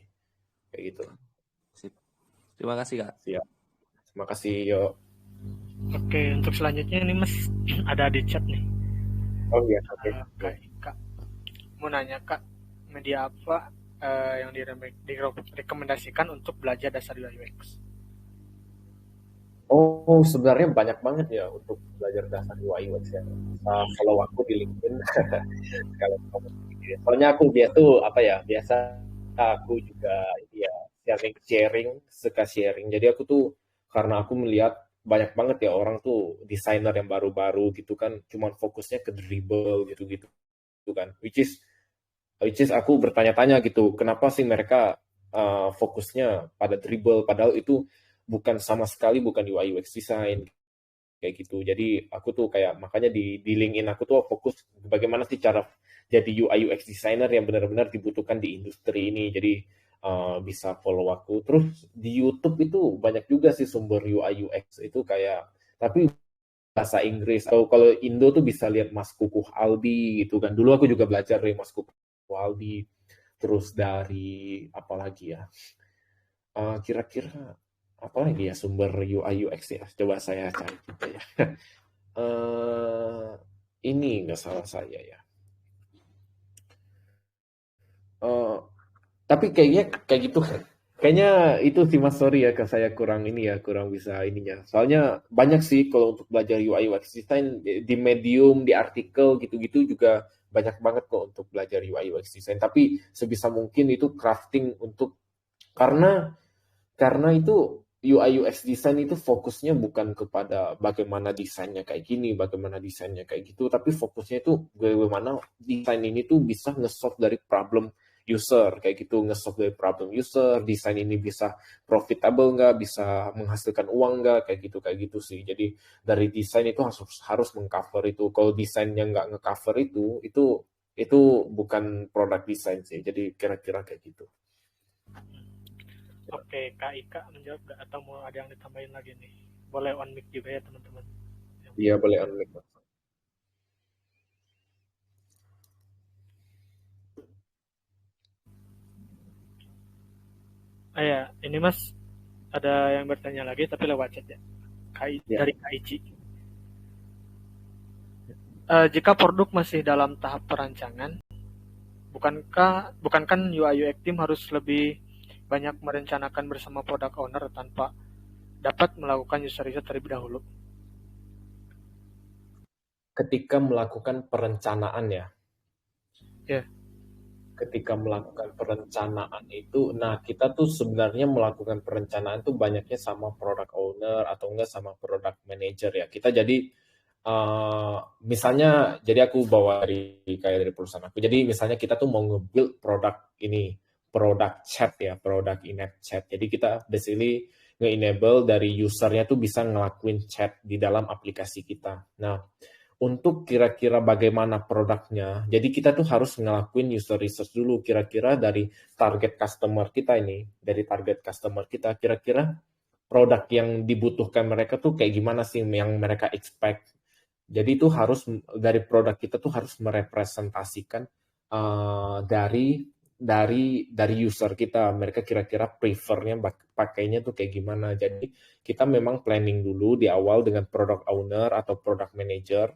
Kayak gitu. Sip. Terima kasih Kak. Siap. Terima kasih yo. Oke, untuk selanjutnya ini Mas ada di chat nih. Oh iya, oke. Kak, mau nanya Kak, media apa yang direkomendasikan untuk belajar dasar UI UX? Oh, sebenarnya banyak banget ya untuk belajar dasar UI UX ya. Follow aku di LinkedIn. Kalau kamu, soalnya aku biasa aku juga sharing, suka sharing. Jadi aku tuh karena aku melihat banyak banget ya orang tuh desainer yang baru-baru gitu kan, cuman fokusnya ke dribble gitu-gitu kan, which is aku bertanya-tanya gitu, kenapa sih mereka fokusnya pada dribble, padahal itu sama sekali bukan UI UX design kayak gitu. Jadi aku tuh kayak makanya di LinkedIn aku tuh fokus bagaimana sih cara jadi UI UX designer yang benar-benar dibutuhkan di industri ini. Jadi bisa follow aku. Terus di YouTube itu banyak juga sih sumber UI UX itu kayak, tapi bahasa Inggris. Atau kalau Indo tuh bisa lihat Mas Kukuh Albi gitu kan. Dulu aku juga belajar dari Mas Kukuh Albi. Terus dari apa lagi ya? Kira-kira apa lagi ya sumber UI UX ya? Coba saya cari juga ya. Ini nggak salah saya ya. Tapi kayaknya kayak gitu. Kayaknya itu sih Mas, sorry ya, saya kurang bisa ininya. Soalnya banyak sih kalau untuk belajar UI UX design di Medium, di artikel gitu-gitu juga banyak banget kok untuk belajar UI UX design. Tapi sebisa mungkin itu crafting karena itu UI UX design itu fokusnya bukan kepada bagaimana desainnya kayak gini, bagaimana desainnya kayak gitu, tapi fokusnya itu bagaimana desain ini tuh bisa nge-solve dari problem user kayak gitu, nge-solve dari problem user, desain ini bisa profitable nggak, bisa menghasilkan uang nggak, kayak gitu sih. Jadi dari desain itu harus mengcover itu. Kalau desainnya nggak nge-cover itu bukan produk desain sih. Jadi kira-kira kayak gitu. Oke, Kak Ika menjawab nggak atau mau ada yang ditambahin lagi nih? Boleh on mic juga ya teman-teman. Iya, boleh on mic. Ya, ini Mas ada yang bertanya lagi tapi lewat chat ya. Ya. Dari Kaici. Jika produk masih dalam tahap perancangan, bukankah UI UX team harus lebih banyak merencanakan bersama product owner tanpa dapat melakukan user research terlebih dahulu? Ketika melakukan perencanaan ya. Ya. Ketika melakukan perencanaan itu, nah kita tuh sebenarnya melakukan perencanaan tuh banyaknya sama product owner atau enggak sama product manager ya. Kita jadi misalnya, jadi aku bawa dari perusahaan aku. Jadi misalnya kita tuh mau nge-build produk ini, produk chat ya, produk in-app chat. Jadi kita basically nge-enable dari usernya tuh bisa ngelakuin chat di dalam aplikasi kita. Nah, untuk kira-kira bagaimana produknya, jadi kita tuh harus ngelakuin user research dulu, kira-kira dari target customer kita ini, dari target customer kita, kira-kira produk yang dibutuhkan mereka tuh kayak gimana sih yang mereka expect. Jadi itu harus dari produk kita tuh harus merepresentasikan dari user kita, mereka kira-kira prefernya pakainya tuh kayak gimana. Jadi kita memang planning dulu di awal dengan product owner atau product manager.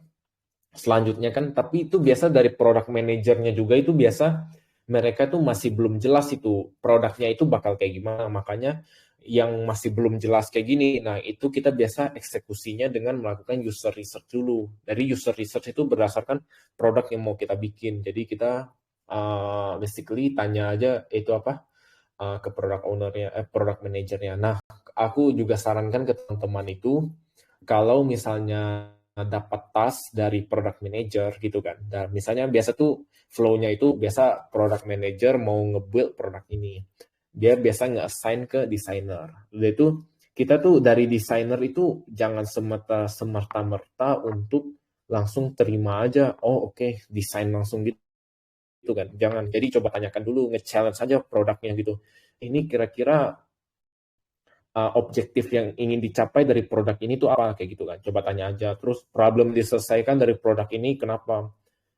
Selanjutnya kan, tapi itu biasa dari product manajernya juga itu biasa mereka tuh masih belum jelas itu produknya itu bakal kayak gimana. Makanya yang masih belum jelas kayak gini, nah itu kita biasa eksekusinya dengan melakukan user research dulu. Dari user research itu berdasarkan produk yang mau kita bikin. Jadi kita basically tanya aja itu apa ke product ownernya, product manajernya. Nah, aku juga sarankan ke teman-teman itu kalau misalnya dapat task dari product manager gitu kan. Dan misalnya biasa tuh flow-nya itu biasa product manager mau nge-build produk ini. Dia biasa nge-assign ke designer. Udah itu kita tuh dari designer itu jangan semerta-merta untuk langsung terima aja. Oh oke, desain langsung gitu kan. Jangan. Jadi coba tanyakan dulu, nge-challenge aja produknya gitu. Ini kira-kira objektif yang ingin dicapai dari produk ini tuh apa kayak gitu kan, coba tanya aja. Terus problem diselesaikan dari produk ini kenapa,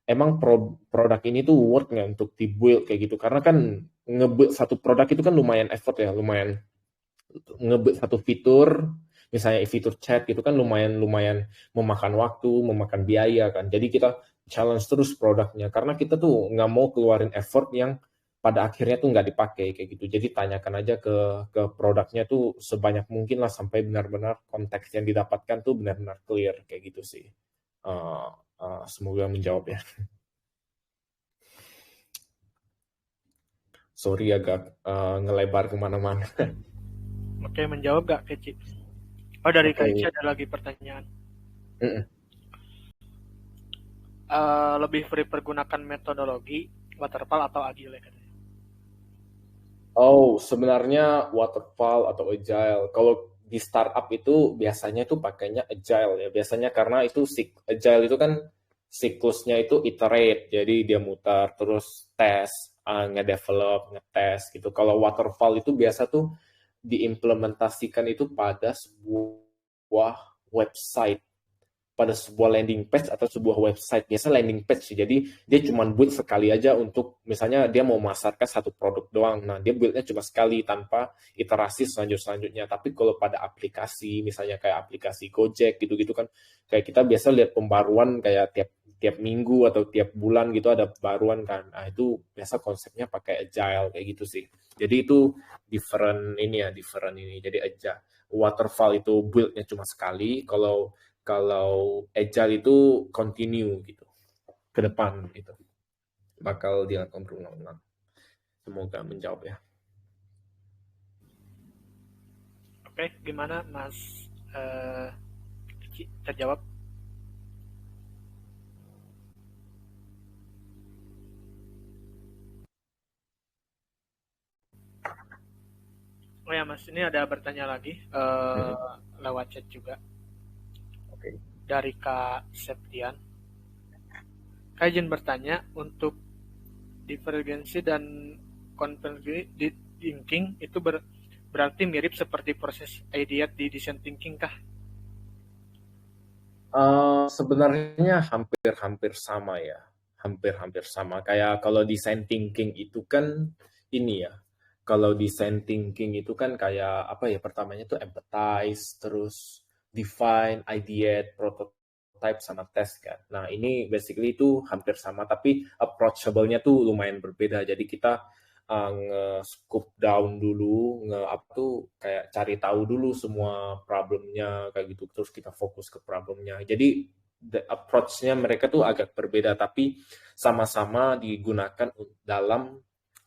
emang produk ini tuh worth nggak untuk dibuild kayak gitu, karena kan ngebuild satu produk itu kan lumayan effort ya, lumayan ngebuild satu fitur, misalnya fitur chat gitu kan lumayan memakan waktu, memakan biaya kan. Jadi kita challenge terus produknya karena kita tuh nggak mau keluarin effort yang pada akhirnya tuh nggak dipakai kayak gitu. Jadi tanyakan aja ke produknya tuh sebanyak mungkin lah sampai benar-benar konteks yang didapatkan tuh benar-benar clear kayak gitu sih. Semoga menjawab ya. Sorry agak ngelebar kemana-mana. Oke, menjawab gak Keci? Oh, dari Oke. Keci ada lagi pertanyaan. Lebih pergunakan metodologi waterfall atau agile katanya? Oh, sebenarnya waterfall atau agile. Kalau di startup itu biasanya tuh pakainya agile ya. Biasanya karena itu agile itu kan siklusnya itu iterate. Jadi dia mutar terus tes, ngedevelop, ngetes gitu. Kalau waterfall itu biasa tuh diimplementasikan itu pada sebuah website, pada sebuah landing page atau sebuah website. Biasa landing page sih, jadi dia cuma build sekali aja untuk misalnya dia mau masarkan satu produk doang. Nah, dia buildnya cuma sekali tanpa iterasi selanjutnya. Tapi kalau pada aplikasi, misalnya kayak aplikasi Gojek gitu-gitu kan, kayak kita biasa lihat pembaruan kayak tiap minggu atau tiap bulan gitu ada baruan kan. Nah, itu biasa konsepnya pakai agile kayak gitu sih. Jadi itu different ini. Jadi agile. Waterfall itu build-nya cuma sekali, kalau agile itu continue gitu ke depan gitu, bakal dilakukan berulang-ulang. Semoga menjawab ya. Oke, gimana Mas terjawab? Oh ya Mas, ini ada bertanya lagi lewat chat juga. Oke. Dari Kak Septian. Kak izin bertanya, untuk divergensi dan convergence di thinking itu berarti mirip seperti proses ideate di design thinking kah? Sebenarnya hampir-hampir sama ya, hampir-hampir sama. Kayak kalau design thinking itu kan ini ya, kalau design thinking itu kan kayak apa ya, pertamanya tuh empathize, terus define, ideate, prototype, sama test kan. Nah ini basically itu hampir sama, tapi approachable-nya tuh lumayan berbeda. Jadi kita nge-scoop down dulu, apa tuh kayak cari tahu dulu semua problemnya kayak gitu, terus kita fokus ke problemnya. Jadi approach-nya mereka tuh agak berbeda, tapi sama-sama digunakan dalam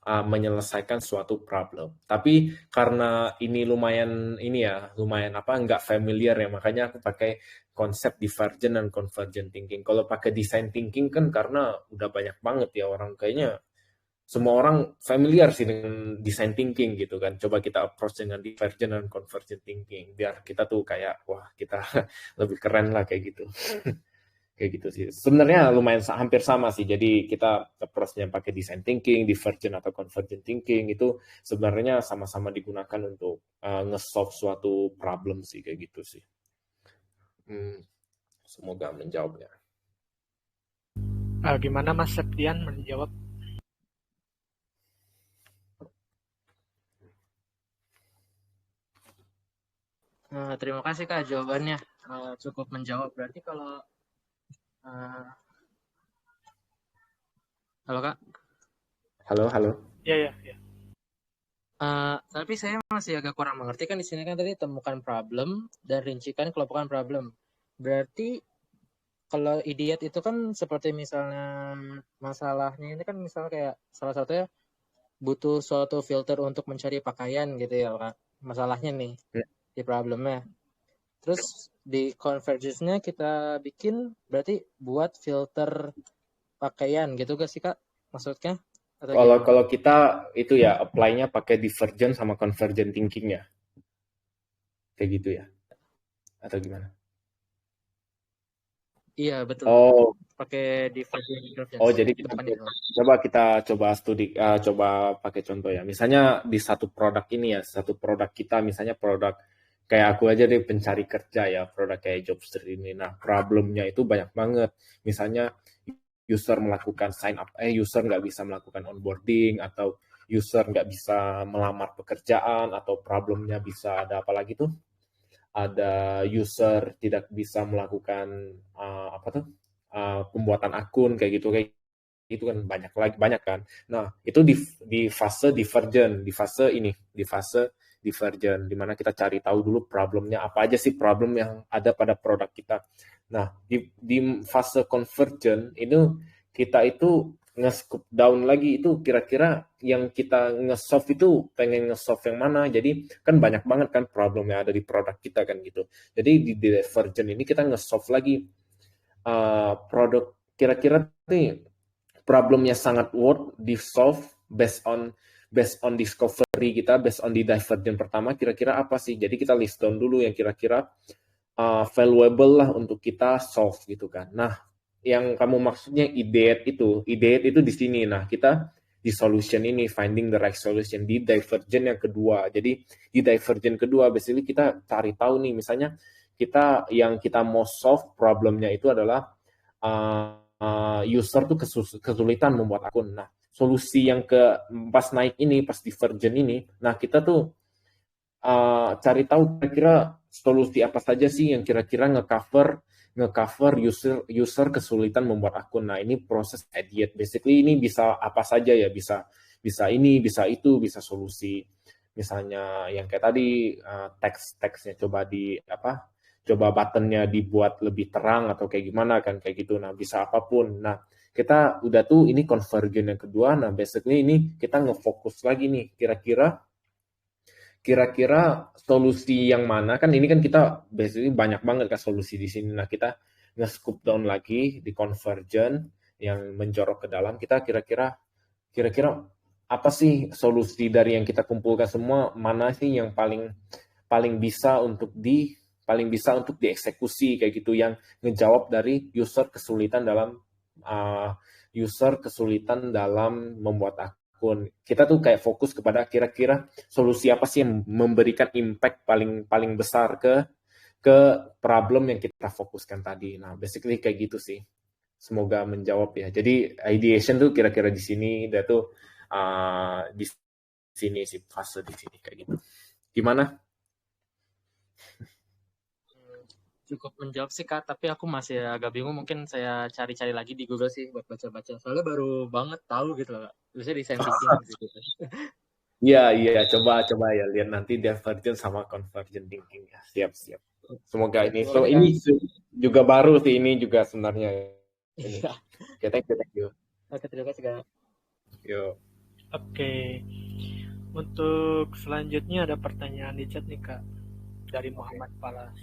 menyelesaikan suatu problem. Tapi karena ini lumayan nggak familiar ya, makanya aku pakai konsep divergent dan convergent thinking. Kalau pakai design thinking kan karena udah banyak banget ya orang, kayaknya semua orang familiar sih dengan design thinking gitu kan. Coba kita approach dengan divergent dan convergent thinking biar kita tuh kayak wah kita lebih keren lah kayak gitu. Kayak gitu sih. Sebenarnya lumayan hampir sama sih. Jadi kita approach-nya pakai design thinking, divergent atau convergent thinking itu sebenarnya sama-sama digunakan untuk nge-solve suatu problem sih kayak gitu sih. Semoga menjawabnya. Gimana Mas Septian menjawab? Terima kasih Kak, jawabannya cukup menjawab. Berarti kalau halo Kak. Halo. Iya. Tapi saya masih agak kurang mengerti kan, di sini kan tadi temukan problem dan rincikan kelompokan problem. Berarti kalau ideate itu kan seperti misalnya masalahnya ini kan misalnya kayak salah satunya butuh suatu filter untuk mencari pakaian gitu ya Kak. Masalahnya nih di problemnya. Terus di convergence-nya kita bikin berarti buat filter pakaian gitu gak sih Kak maksudnya? Kalau kita itu ya apply-nya pakai divergent sama convergent thinking ya. Kayak gitu ya. Atau gimana? Iya, betul. Oh. Pakai divergent. Oh, jadi kita coba studi, coba pakai contoh ya. Misalnya di satu produk ini ya, satu produk kita misalnya produk kayak aku aja deh, pencari kerja ya, produk kayak Jobstreet ini. Nah, problemnya itu banyak banget. Misalnya user melakukan sign up, user nggak bisa melakukan onboarding, atau user nggak bisa melamar pekerjaan, atau problemnya bisa ada apa lagi tuh? Ada user tidak bisa melakukan pembuatan akun kayak gitu, kayak itu kan banyak kan. Nah, itu di fase divergent, di fase divergent, di mana kita cari tahu dulu problemnya apa aja sih, problem yang ada pada produk kita. Nah, di fase convergent itu kita itu nge-scoop down lagi, itu kira-kira yang kita nge-solve itu pengen nge-solve yang mana. Jadi kan banyak banget kan problem yang ada di produk kita kan gitu. Jadi di divergent ini kita nge-solve lagi produk kira-kira nih problemnya sangat worth di solve based on discovery kita, based on di divergent pertama, kira-kira apa sih. Jadi kita list down dulu yang kira-kira valuable lah untuk kita solve gitu kan. Nah, yang kamu maksudnya ideate itu di sini. Nah, kita di solution ini, finding the right solution, di divergent yang kedua. Jadi di divergent kedua basically kita cari tahu nih, misalnya yang kita mau solve problemnya itu adalah user tuh kesulitan membuat akun. Nah, solusi yang pas naik ini, pas divergent ini, nah kita tuh cari tahu kira-kira solusi apa saja sih yang kira-kira nge-cover user kesulitan membuat akun. Nah, ini proses ideate. Basically ini bisa apa saja ya, bisa ini, bisa itu, bisa solusi. Misalnya yang kayak tadi teksnya coba buttonnya dibuat lebih terang atau kayak gimana kan, kayak gitu. Nah, bisa apapun. Nah, kita udah tuh ini convergent yang kedua. Nah, basically ini kita ngefokus lagi nih, kira-kira solusi yang mana, kan ini kan kita basically banyak banget kan solusi di sini. Nah, kita nge-scoop down lagi di convergent yang menjorok ke dalam, kita kira-kira apa sih solusi dari yang kita kumpulkan semua, mana sih yang paling bisa untuk dieksekusi kayak gitu, yang ngejawab dari user kesulitan dalam membuat akun. Kita tuh kayak fokus kepada kira-kira solusi apa sih yang memberikan impact paling besar ke problem yang kita fokuskan tadi. Nah, basically kayak gitu sih. Semoga menjawab ya. Jadi ideation tuh kira-kira di sini, dia tuh di sini sih, fase di sini kayak gitu. Gimana? Cukup menjawab sih Kak, tapi aku masih agak bingung. Mungkin saya cari-cari lagi di Google sih buat baca-baca. Soalnya baru banget tahu gitu loh Kak. Biasanya design thinking gitu. Iya, coba ya lihat nanti divergent sama convergent thinking ya. Siap. Semoga ini. So ini juga baru sih, ini juga sebenarnya. Iya. Oke, thank you. Oke, terima kasih Kak. Yo. Oke. Untuk selanjutnya ada pertanyaan di chat nih Kak, dari Muhammad Palas.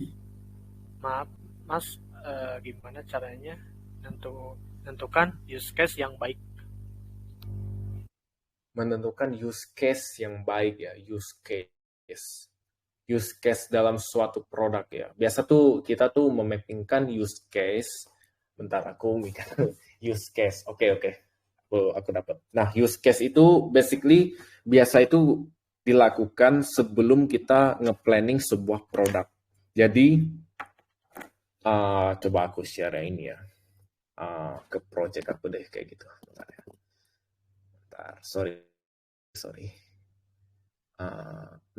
Maaf, Mas, gimana caranya menentukan use case yang baik? Menentukan use case yang baik ya, use case dalam suatu produk ya. Biasa tuh kita tuh memappingkan use case. Bentar, aku mikir use case. Oke. Aku dapat. Nah, use case itu basically biasa itu dilakukan sebelum kita nge-planning sebuah produk. Jadi coba aku share ini ya ke project aku deh kayak gitu. Bentar, sorry.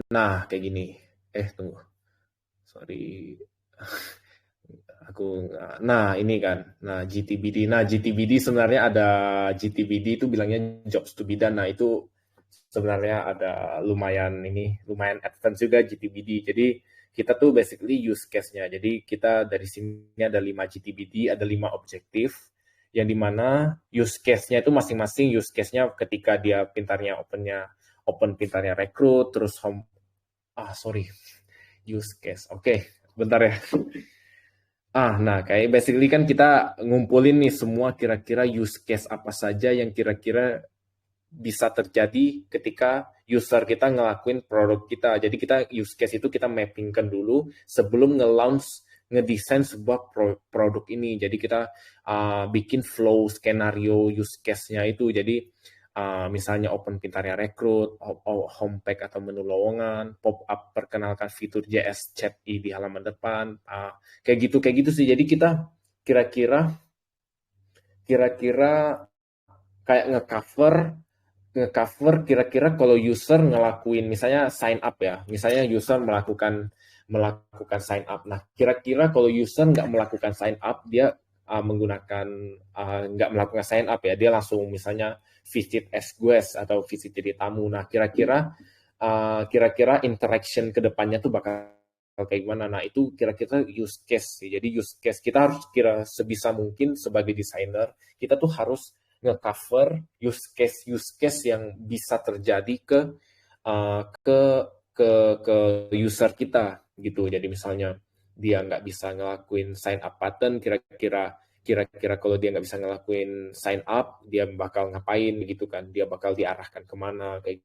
Nah, kayak gini. Tunggu. Sorry. Nah, ini kan. Nah, GTBD. Nah, GTBD sebenarnya ada GTBD itu bilangnya jobs to be done. Nah, itu sebenarnya ada lumayan advance juga GTBD. Jadi, kita tuh basically use case-nya. Jadi, kita dari sini ada 5 GTBD, ada 5 objektif. Yang dimana use case-nya itu masing-masing use case-nya ketika dia open pintarnya rekrut, terus use case. Oke, bentar ya. Nah, kayak basically kan kita ngumpulin nih semua kira-kira use case apa saja yang kira-kira bisa terjadi ketika user kita ngelakuin produk kita. Jadi kita use case itu kita mappingkan dulu sebelum ngedesain sebuah produk ini. Jadi kita bikin flow skenario use case-nya itu. Jadi misalnya open pintarnya rekrut, homepage atau menu lowongan, pop-up perkenalkan fitur JS Chat di halaman depan, kayak gitu sih. Jadi kita kira-kira kayak nge-cover kira-kira kalau user ngelakuin misalnya sign up ya, misalnya user melakukan sign up. Nah, kira-kira kalau user nggak melakukan sign up, dia nggak melakukan sign up ya, dia langsung misalnya visit as guest atau visit jadi tamu. Nah, kira-kira interaction ke depannya tuh bakal kayak gimana. Nah, itu kira-kira use case sih. Jadi use case kita harus sebisa mungkin sebagai desainer, kita tuh harus nge-cover use case yang bisa terjadi ke user kita gitu. Jadi misalnya dia nggak bisa ngelakuin sign up button, kira-kira kalau dia nggak bisa ngelakuin sign up, dia bakal ngapain gitu kan, dia bakal diarahkan kemana kayak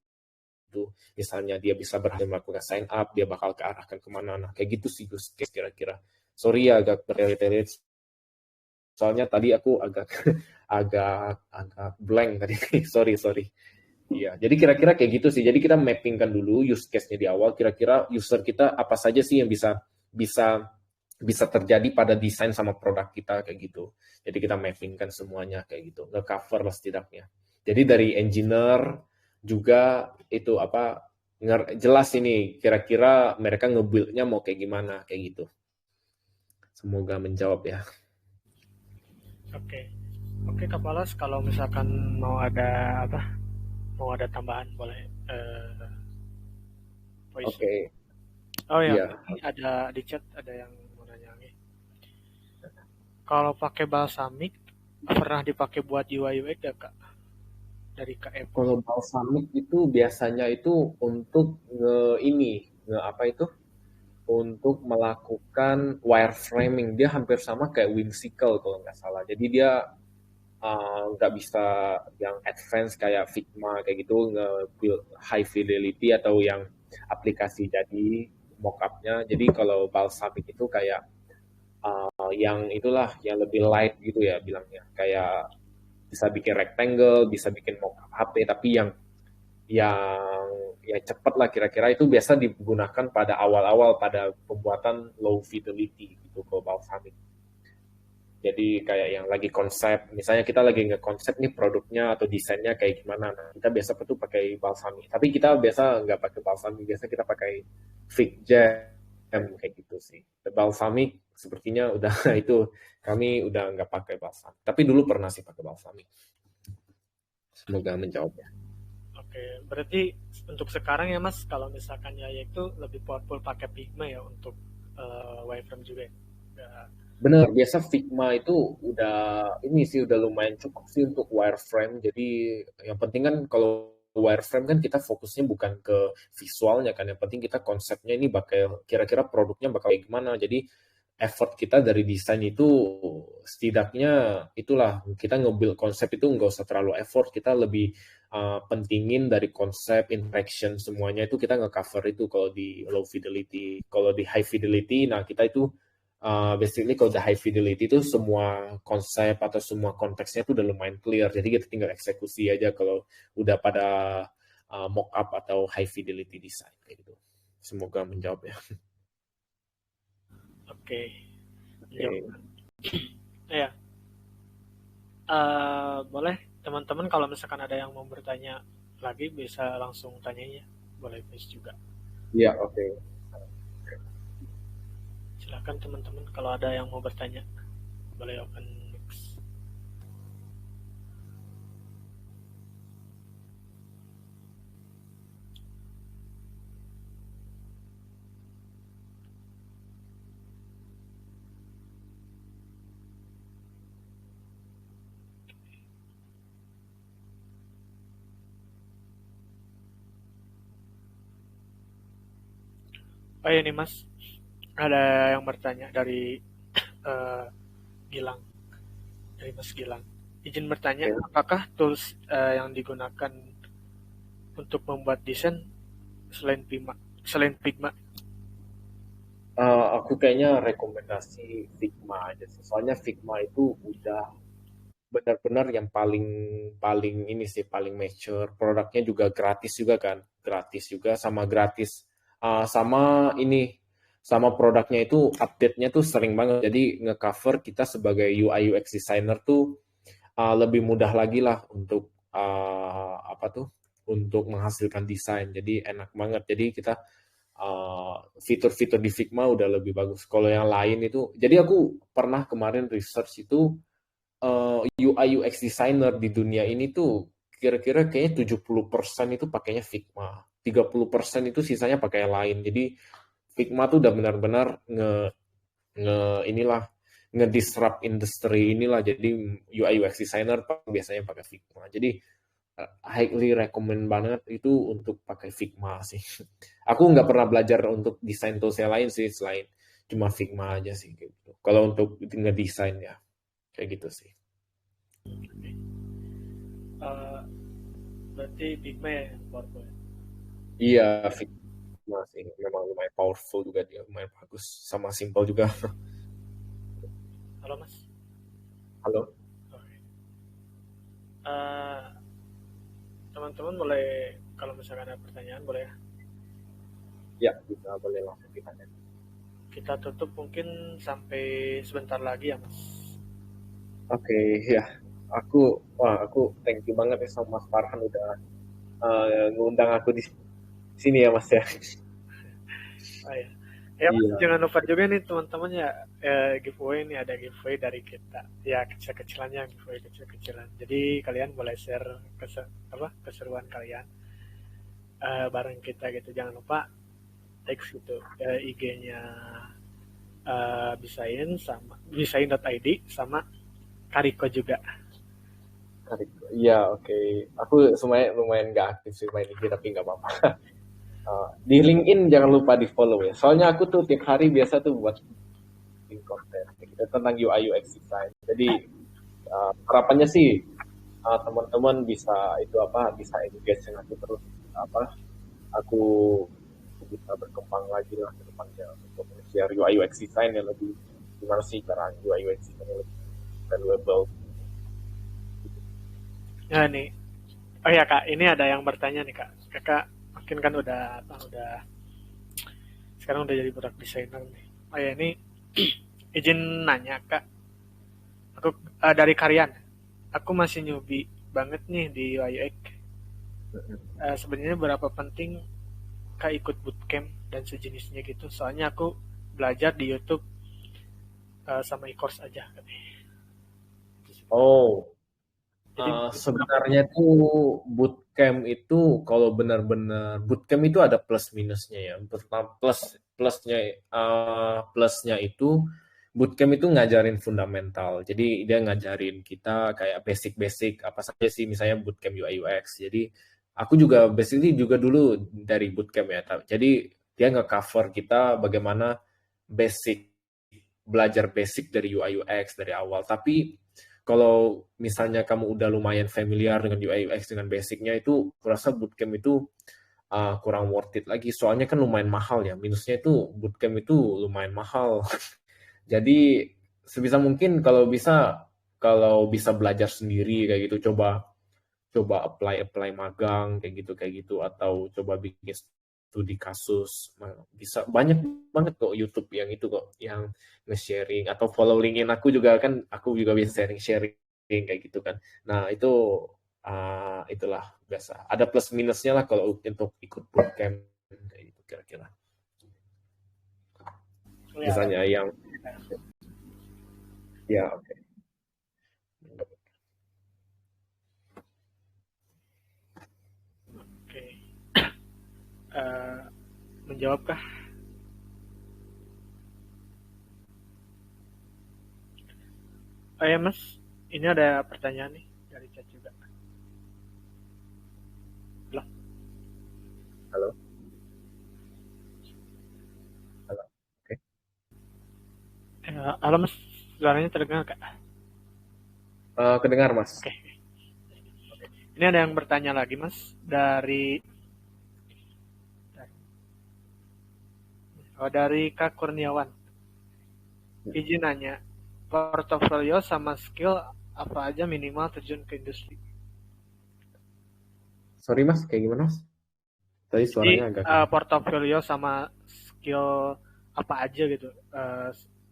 gitu. Misalnya dia bisa berhasil melakukan sign up, dia bakal kearahkan kemana. Nah, kayak gitu sih use case kira-kira. Sorry ya agak bertele-tele, soalnya tadi aku agak blank tadi. sorry. Iya, jadi kira-kira kayak gitu sih. Jadi kita mappingkan dulu use case-nya di awal, kira-kira user kita apa saja sih yang bisa terjadi pada desain sama produk kita kayak gitu. Jadi kita mappingkan semuanya kayak gitu, nge-cover lah setidaknya. Jadi dari engineer juga itu jelas ini kira-kira mereka nge-build-nya mau kayak gimana kayak gitu. Semoga menjawab ya. Oke Kak Palas, kalau misalkan mau ada tambahan boleh voice. Oke. Oh ya, ini ada di chat ada yang mau nanya nih. Kalau pakai Balsamic pernah dipakai buat UI UX gak Kak? Dari KM. Kalau Balsamic itu biasanya itu untuk untuk melakukan wireframing. Dia hampir sama kayak Whimsical kalau nggak salah. Jadi dia nggak bisa yang advance kayak Figma kayak gitu nge-build high fidelity atau yang aplikasi jadi mockupnya. Jadi kalau Balsamic itu kayak yang itulah yang lebih light gitu ya bilangnya, kayak bisa bikin rectangle, bisa bikin mockup HP, tapi yang ya cepet lah kira-kira. Itu biasa digunakan pada awal-awal pada pembuatan low fidelity gitu kalau Balsamic. Jadi kayak yang lagi konsep, misalnya kita lagi nge-konsep nih produknya atau desainnya kayak gimana. Nah, kita biasa tuh pakai Balsamic. Tapi kita biasa nggak pakai Balsamic, biasa kita pakai Figma kayak gitu sih. Balsamic sepertinya udah itu kami udah nggak pakai Balsamic. Tapi dulu pernah sih pakai Balsamic. Semoga menjawab ya. Oke, berarti untuk sekarang ya Mas, kalau misalkan ya itu lebih powerful pakai Figma ya untuk wireframe juga ya. Bener, biasa Figma itu udah lumayan cukup sih untuk wireframe. Jadi yang penting kan kalau wireframe kan kita fokusnya bukan ke visualnya kan, yang penting kita konsepnya ini bakal kira-kira produknya bakal gimana. Jadi effort kita dari desain itu setidaknya itulah kita nge-build konsep itu nggak usah terlalu effort, kita lebih pentingin dari konsep interaction semuanya itu kita nge-cover itu kalau di low fidelity. Kalau di high fidelity, nah kita itu basically kalau udah high fidelity itu semua konsep atau semua konteksnya itu udah lumayan clear, jadi kita tinggal eksekusi aja kalau udah pada mock up atau high fidelity design kayak gitu. Semoga menjawab ya. Oke. Ya. Boleh teman-teman kalau misalkan ada yang mau bertanya lagi bisa langsung tanyanya, boleh please juga. Iya, oke. Silakan teman-teman kalau ada yang mau bertanya, boleh open mic. Oh ini Mas, ada yang bertanya dari Gilang, dari Mas Gilang. Izin bertanya, apakah tools yang digunakan untuk membuat desain selain Figma? Aku kayaknya rekomendasi Figma aja sih. Soalnya Figma itu udah benar-benar yang paling ini sih, paling mature. Produknya juga gratis juga kan, gratis juga sama gratis. Sama produknya itu update-nya tuh sering banget. Jadi nge-cover kita sebagai UI UX designer tuh lebih mudah lagi lah untuk untuk menghasilkan desain. Jadi enak banget. Jadi kita fitur-fitur di Figma udah lebih bagus. Kalau yang lain itu, jadi aku pernah kemarin research itu UI UX designer di dunia ini tuh kira-kira kayaknya 70% itu pakainya Figma. 30% itu sisanya pakai yang lain. Jadi Figma tuh udah benar-benar nge-disrupt industri inilah. Jadi UI UX designer biasanya pakai Figma. Jadi highly recommend banget itu untuk pakai Figma sih. Aku nggak pernah belajar untuk desain tools yang lain sih selain cuma Figma aja sih gitu. Kalau untuk ngedesain ya kayak gitu sih. Berarti Figma ya powerful. Iya, Figma sih memang lumayan powerful juga, dia lumayan bagus sama simple juga. Halo Mas. Halo. Okay. Teman-teman boleh kalau misalkan ada pertanyaan boleh ya. Ya, bisa boleh langsung ditanya. Kita tutup mungkin sampai sebentar lagi ya Mas. Oke, ya. Aku thank you banget ya sama Mas Farhan udah ngundang aku di sini ya Mas ya. Ya. Ya Mas, jangan lupa juga nih teman-teman ya, giveaway nih, ada giveaway dari kita. Ya kecil-kecilannya, giveaway kecil-kecilan. Jadi kalian boleh share keseruan kalian bareng kita gitu. Jangan lupa teks gitu IG-nya bisain.id sama Kariko juga. Kariko. Iya, oke. Aku semuanya lumayan nggak aktif sih main IG, tapi nggak apa-apa. Di LinkedIn jangan lupa di follow ya. Soalnya aku tuh tiap hari biasa tuh buat konten tentang UI UX design. Jadi Harapannya sih teman-teman bisa bisa engage dengan aku terus, aku bisa berkembang lagi lah ke depannya untuk share UI UX design yang lebih gimana sih cara UI UX design yang lebih valuable. Ya nih, oh ya Kak, ini ada yang bertanya nih Kak. Kakak mungkin kan udah sekarang udah jadi product designer nih. Oh ya ini izin nanya Kak, aku dari Karyan, aku masih newbie banget nih di UI UX. Sebenarnya berapa penting Kak ikut bootcamp dan sejenisnya gitu? Soalnya aku belajar di YouTube sama e-course aja. Oh, Jadi sebenarnya tuh bootcamp itu kalau benar-benar bootcamp itu ada plus minusnya ya. Pertama plusnya itu bootcamp itu ngajarin fundamental. Jadi dia ngajarin kita kayak basic-basic apa saja sih misalnya bootcamp UI UX. Jadi aku juga basically juga dulu dari bootcamp ya. Jadi dia nge-cover kita bagaimana belajar basic dari UI UX dari awal. Tapi kalau misalnya kamu udah lumayan familiar dengan UI UX dengan basicnya itu, kurasa bootcamp itu kurang worth it lagi. Soalnya kan lumayan mahal ya. Minusnya itu bootcamp itu lumayan mahal. Jadi sebisa mungkin kalau bisa belajar sendiri kayak gitu, coba apply magang kayak gitu atau coba bikin studi kasus. Bisa banyak banget kok YouTube yang itu kok yang nge-sharing atau follow LinkedIn aku juga kan, aku juga bisa sharing kayak gitu kan. Nah itu itulah biasa ada plus minusnya lah kalau untuk ikut bootcamp kayak gitu kira-kira. Misalnya yang ya oke. Oke. Menjawabkah? Oh ya Mas, ini ada pertanyaan nih dari chat juga. Halo. Halo. Oke. Halo Mas, suaranya terdengar Kak? Kedengar Mas. Oke. Ini ada yang bertanya lagi Mas dari Kak Kurniawan. Izin nanya, portofolio sama skill apa aja minimal terjun ke industri? Sorry Mas, kayak gimana Mas? Tadi suaranya agak portofolio sama skill apa aja gitu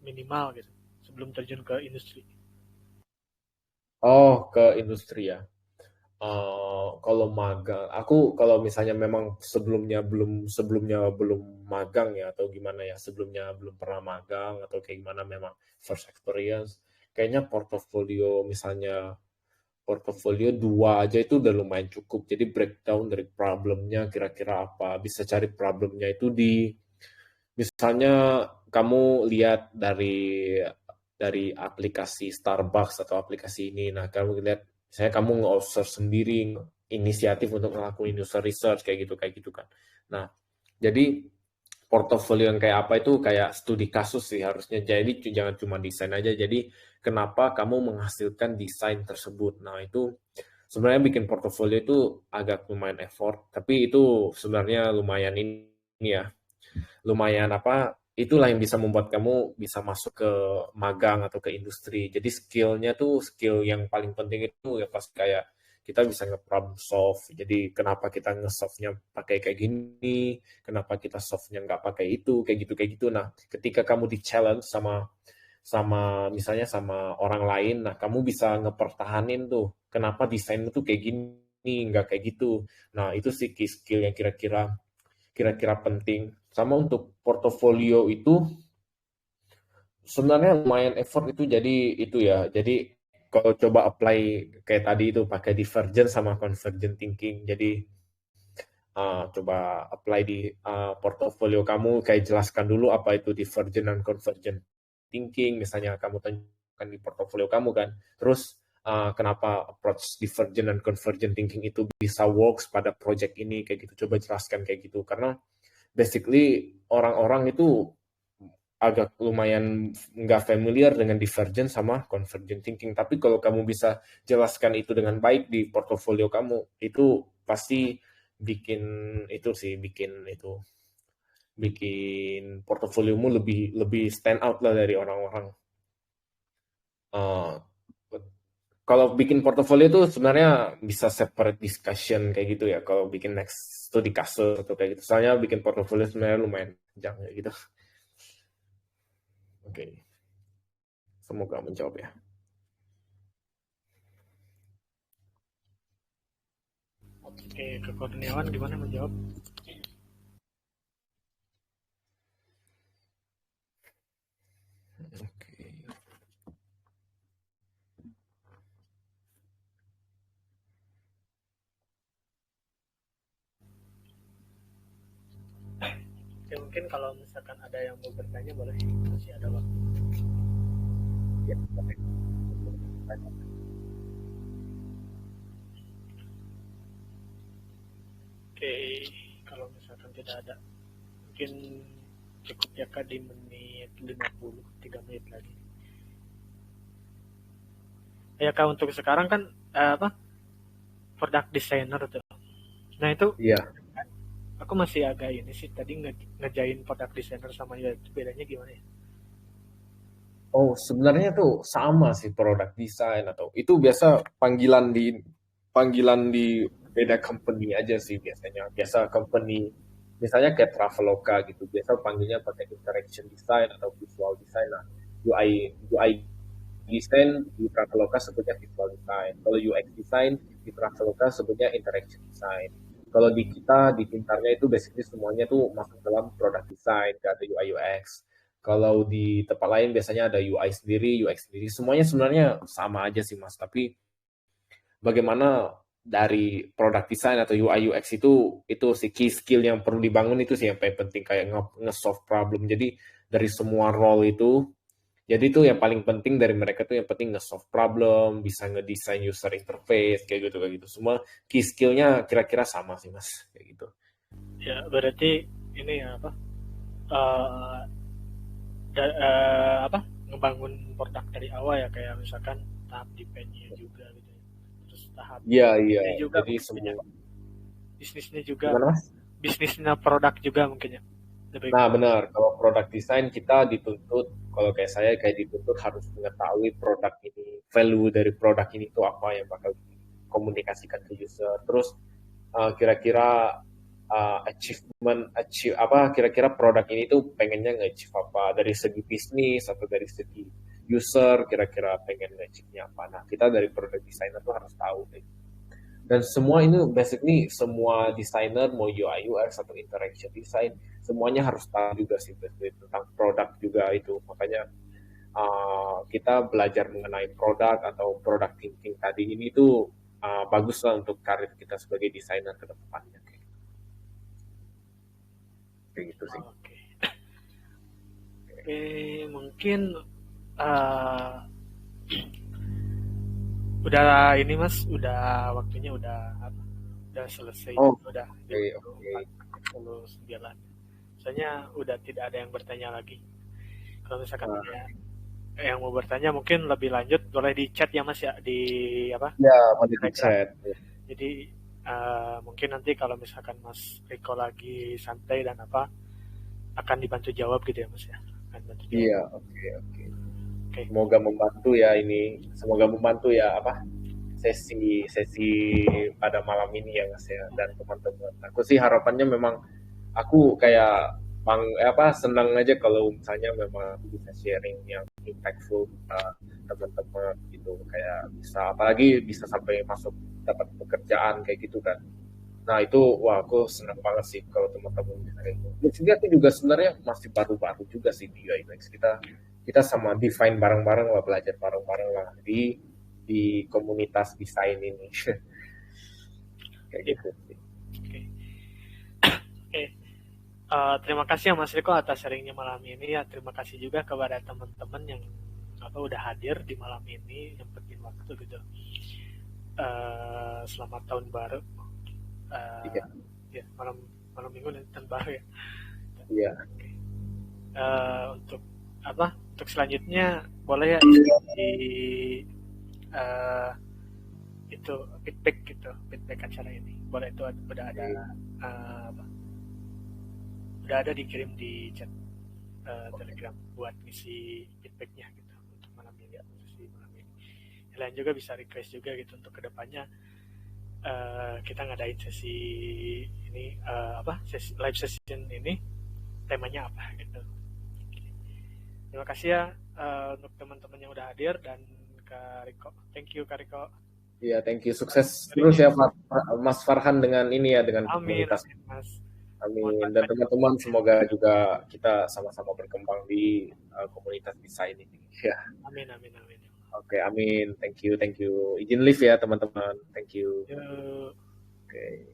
minimal gitu sebelum terjun ke industri. Oh, ke industri ya. Kalau magang, aku kalau misalnya memang sebelumnya belum magang ya atau gimana ya, sebelumnya belum pernah magang atau kayak gimana memang first experience, kayaknya portofolio 2 aja itu udah lumayan cukup. Jadi breakdown dari problemnya kira-kira apa, bisa cari problemnya itu misalnya kamu lihat dari aplikasi Starbucks atau aplikasi ini. Nah, kamu lihat misalnya kamu nge-observe sendiri inisiatif untuk ngelakuin user research kayak gitu kan. Nah, jadi portofolio yang kayak apa itu kayak studi kasus sih harusnya. Jadi jangan cuma desain aja. Jadi kenapa kamu menghasilkan desain tersebut. Nah, itu sebenarnya bikin portofolio itu agak lumayan effort, tapi itu sebenarnya lumayan ini ya. Lumayan itulah yang bisa membuat kamu bisa masuk ke magang atau ke industri. Jadi skill yang paling penting itu ya pas kayak kita bisa nge-problem solve. Jadi kenapa kita nge-solve-nya pakai kayak gini, kenapa kita solve-nya nggak pakai itu, kayak gitu. Nah, ketika kamu di-challenge sama misalnya sama orang lain, nah kamu bisa ngepertahanin tuh, kenapa desain itu kayak gini, nggak kayak gitu. Nah, itu sih key skill yang kira-kira penting. Sama untuk portofolio itu sebenarnya lumayan effort itu, jadi itu ya. Jadi kalau coba apply kayak tadi itu pakai divergent sama convergent thinking. Jadi coba apply di portofolio kamu, kayak jelaskan dulu apa itu divergent dan convergent thinking. Misalnya kamu tanyakan di portofolio kamu kan. Terus kenapa approach divergent dan convergent thinking itu bisa works pada project ini kayak gitu. Coba jelaskan kayak gitu karena basically orang-orang itu agak lumayan nggak familiar dengan divergent sama convergent thinking. Tapi kalau kamu bisa jelaskan itu dengan baik di portofolio kamu, itu pasti bikin portofoliomu lebih stand out lah dari orang-orang. Kalau bikin portofolio itu sebenarnya bisa separate discussion kayak gitu ya. Kalau bikin next studi kasus atau kayak gitu. Soalnya bikin portofolio sebenarnya lumayan panjang kayak gitu. Oke. Semoga menjawab ya. Oke, ke Kurniawan gimana menjawab? Oke. Ya, mungkin kalau misalkan ada yang mau bertanya boleh, masih ada waktu. Ya, Oke, kalau misalkan tidak ada, mungkin cukup ya Kak di menit 50, 3 menit lagi. Ya Kak, untuk sekarang kan product designer tuh. Nah itu iya. aku masih agak ini sih tadi ngejain product designer sama UI itu bedanya gimana ya? Oh, sebenarnya tuh sama sih product design atau itu biasa panggilan di beda company aja sih biasanya. Biasa company misalnya kayak Traveloka gitu, biasa panggilnya pakai interaction design atau visual design. Nah, UI design di Traveloka sebutnya visual design. Kalau UX design di Traveloka sebutnya interaction design. Kalau di kita di Pintarnya itu basically semuanya tuh masuk dalam product design, gak ada UI UX. Kalau di tempat lain biasanya ada UI sendiri, UX sendiri. Semuanya sebenarnya sama aja sih Mas. Tapi bagaimana dari product design atau UI UX itu si key skill yang perlu dibangun itu sih yang paling penting kayak nge-solve problem. Jadi dari semua role itu, jadi itu yang paling penting dari mereka tuh yang penting nge-solve problem, bisa ngedesain user interface kayak gitu. Semua key skill-nya kira-kira sama sih Mas kayak gitu. Ya berarti ini ya ngebangun produk dari awal ya kayak misalkan tahap design-nya juga gitu ya. Terus tahap Iya. ini juga Jadi mungkin ya. semua. Bisnisnya juga, Gimana Mas? bisnisnya produk juga mungkin ya. Lebih Nah, benar. Kalau product design kita dituntut, kalau kayak saya kayak dituntut harus mengetahui produk ini, value dari produk ini itu apa yang bakal dikomunikasikan ke user. Terus kira-kira kira-kira produk ini tuh pengennya nge-achieve apa dari segi bisnis atau dari segi user, kira-kira pengen nge-achieve-nya apa. Nah, kita dari product designer tuh harus tahu deh. Dan semua ini basically semua desainer mau UI UX atau interaction design semuanya harus tahu juga sih tentang produk juga itu. Makanya kita belajar mengenai produk atau product thinking tadi ini tuh bagus lah untuk karir kita sebagai desainer ke depannya. Kayak gitu sih. Oke, mungkin udah ini Mas, udah waktunya udah selesai. Udah Oke. 49. Soalnya udah tidak ada yang bertanya lagi. Kalau misalkan ada yang mau bertanya mungkin lebih lanjut boleh di chat ya Mas ya di apa? Ya, boleh di chat. Jadi mungkin nanti kalau misalkan Mas Riko lagi santai dan akan dibantu jawab gitu ya Mas ya. Iya, oke. Semoga membantu ya ini. Semoga membantu ya sesi pada malam ini ya Mas ya dan teman-teman. Aku sih harapannya memang aku kayak senang aja kalau misalnya memang bisa sharing yang impactful teman-teman gitu kayak bisa apalagi bisa sampai masuk dapat pekerjaan kayak gitu kan. Nah itu aku senang banget sih kalau teman-teman bisa itu. Jadi aku juga sebenarnya masih baru-baru juga sih di UI UX kita sama define bareng-bareng lah belajar bareng-bareng lah di komunitas desain ini kayak gitu sih. Oke. Terima kasih ya Mas Riko atas sharingnya malam ini ya. Terima kasih juga kepada teman-teman yang udah hadir di malam ini nyempetin waktu gitu. Selamat tahun baru. Ya malam minggu dan tahun baru ya. Iya. Untuk untuk selanjutnya boleh ya di itu feedback acara ini boleh, itu udah ada dikirim di chat Telegram buat ngisi feedbacknya gitu untuk malam ini, sesi malam ini. Kalian juga bisa request juga gitu untuk kedepannya kita ngadain sesi ini sesi live session ini temanya apa gitu. Terima kasih ya untuk teman-teman yang udah hadir dan Kak Riko. Thank you Kak Riko. Iya, thank you. Sukses terus ya Mas Farhan dengan ini ya, dengan komunitas. Mas. Amin. Dan teman-teman semoga juga kita sama-sama berkembang di komunitas desain ini. Ya. Amin. Oke, amin. Thank you. Izin live ya teman-teman. Thank you. Oke.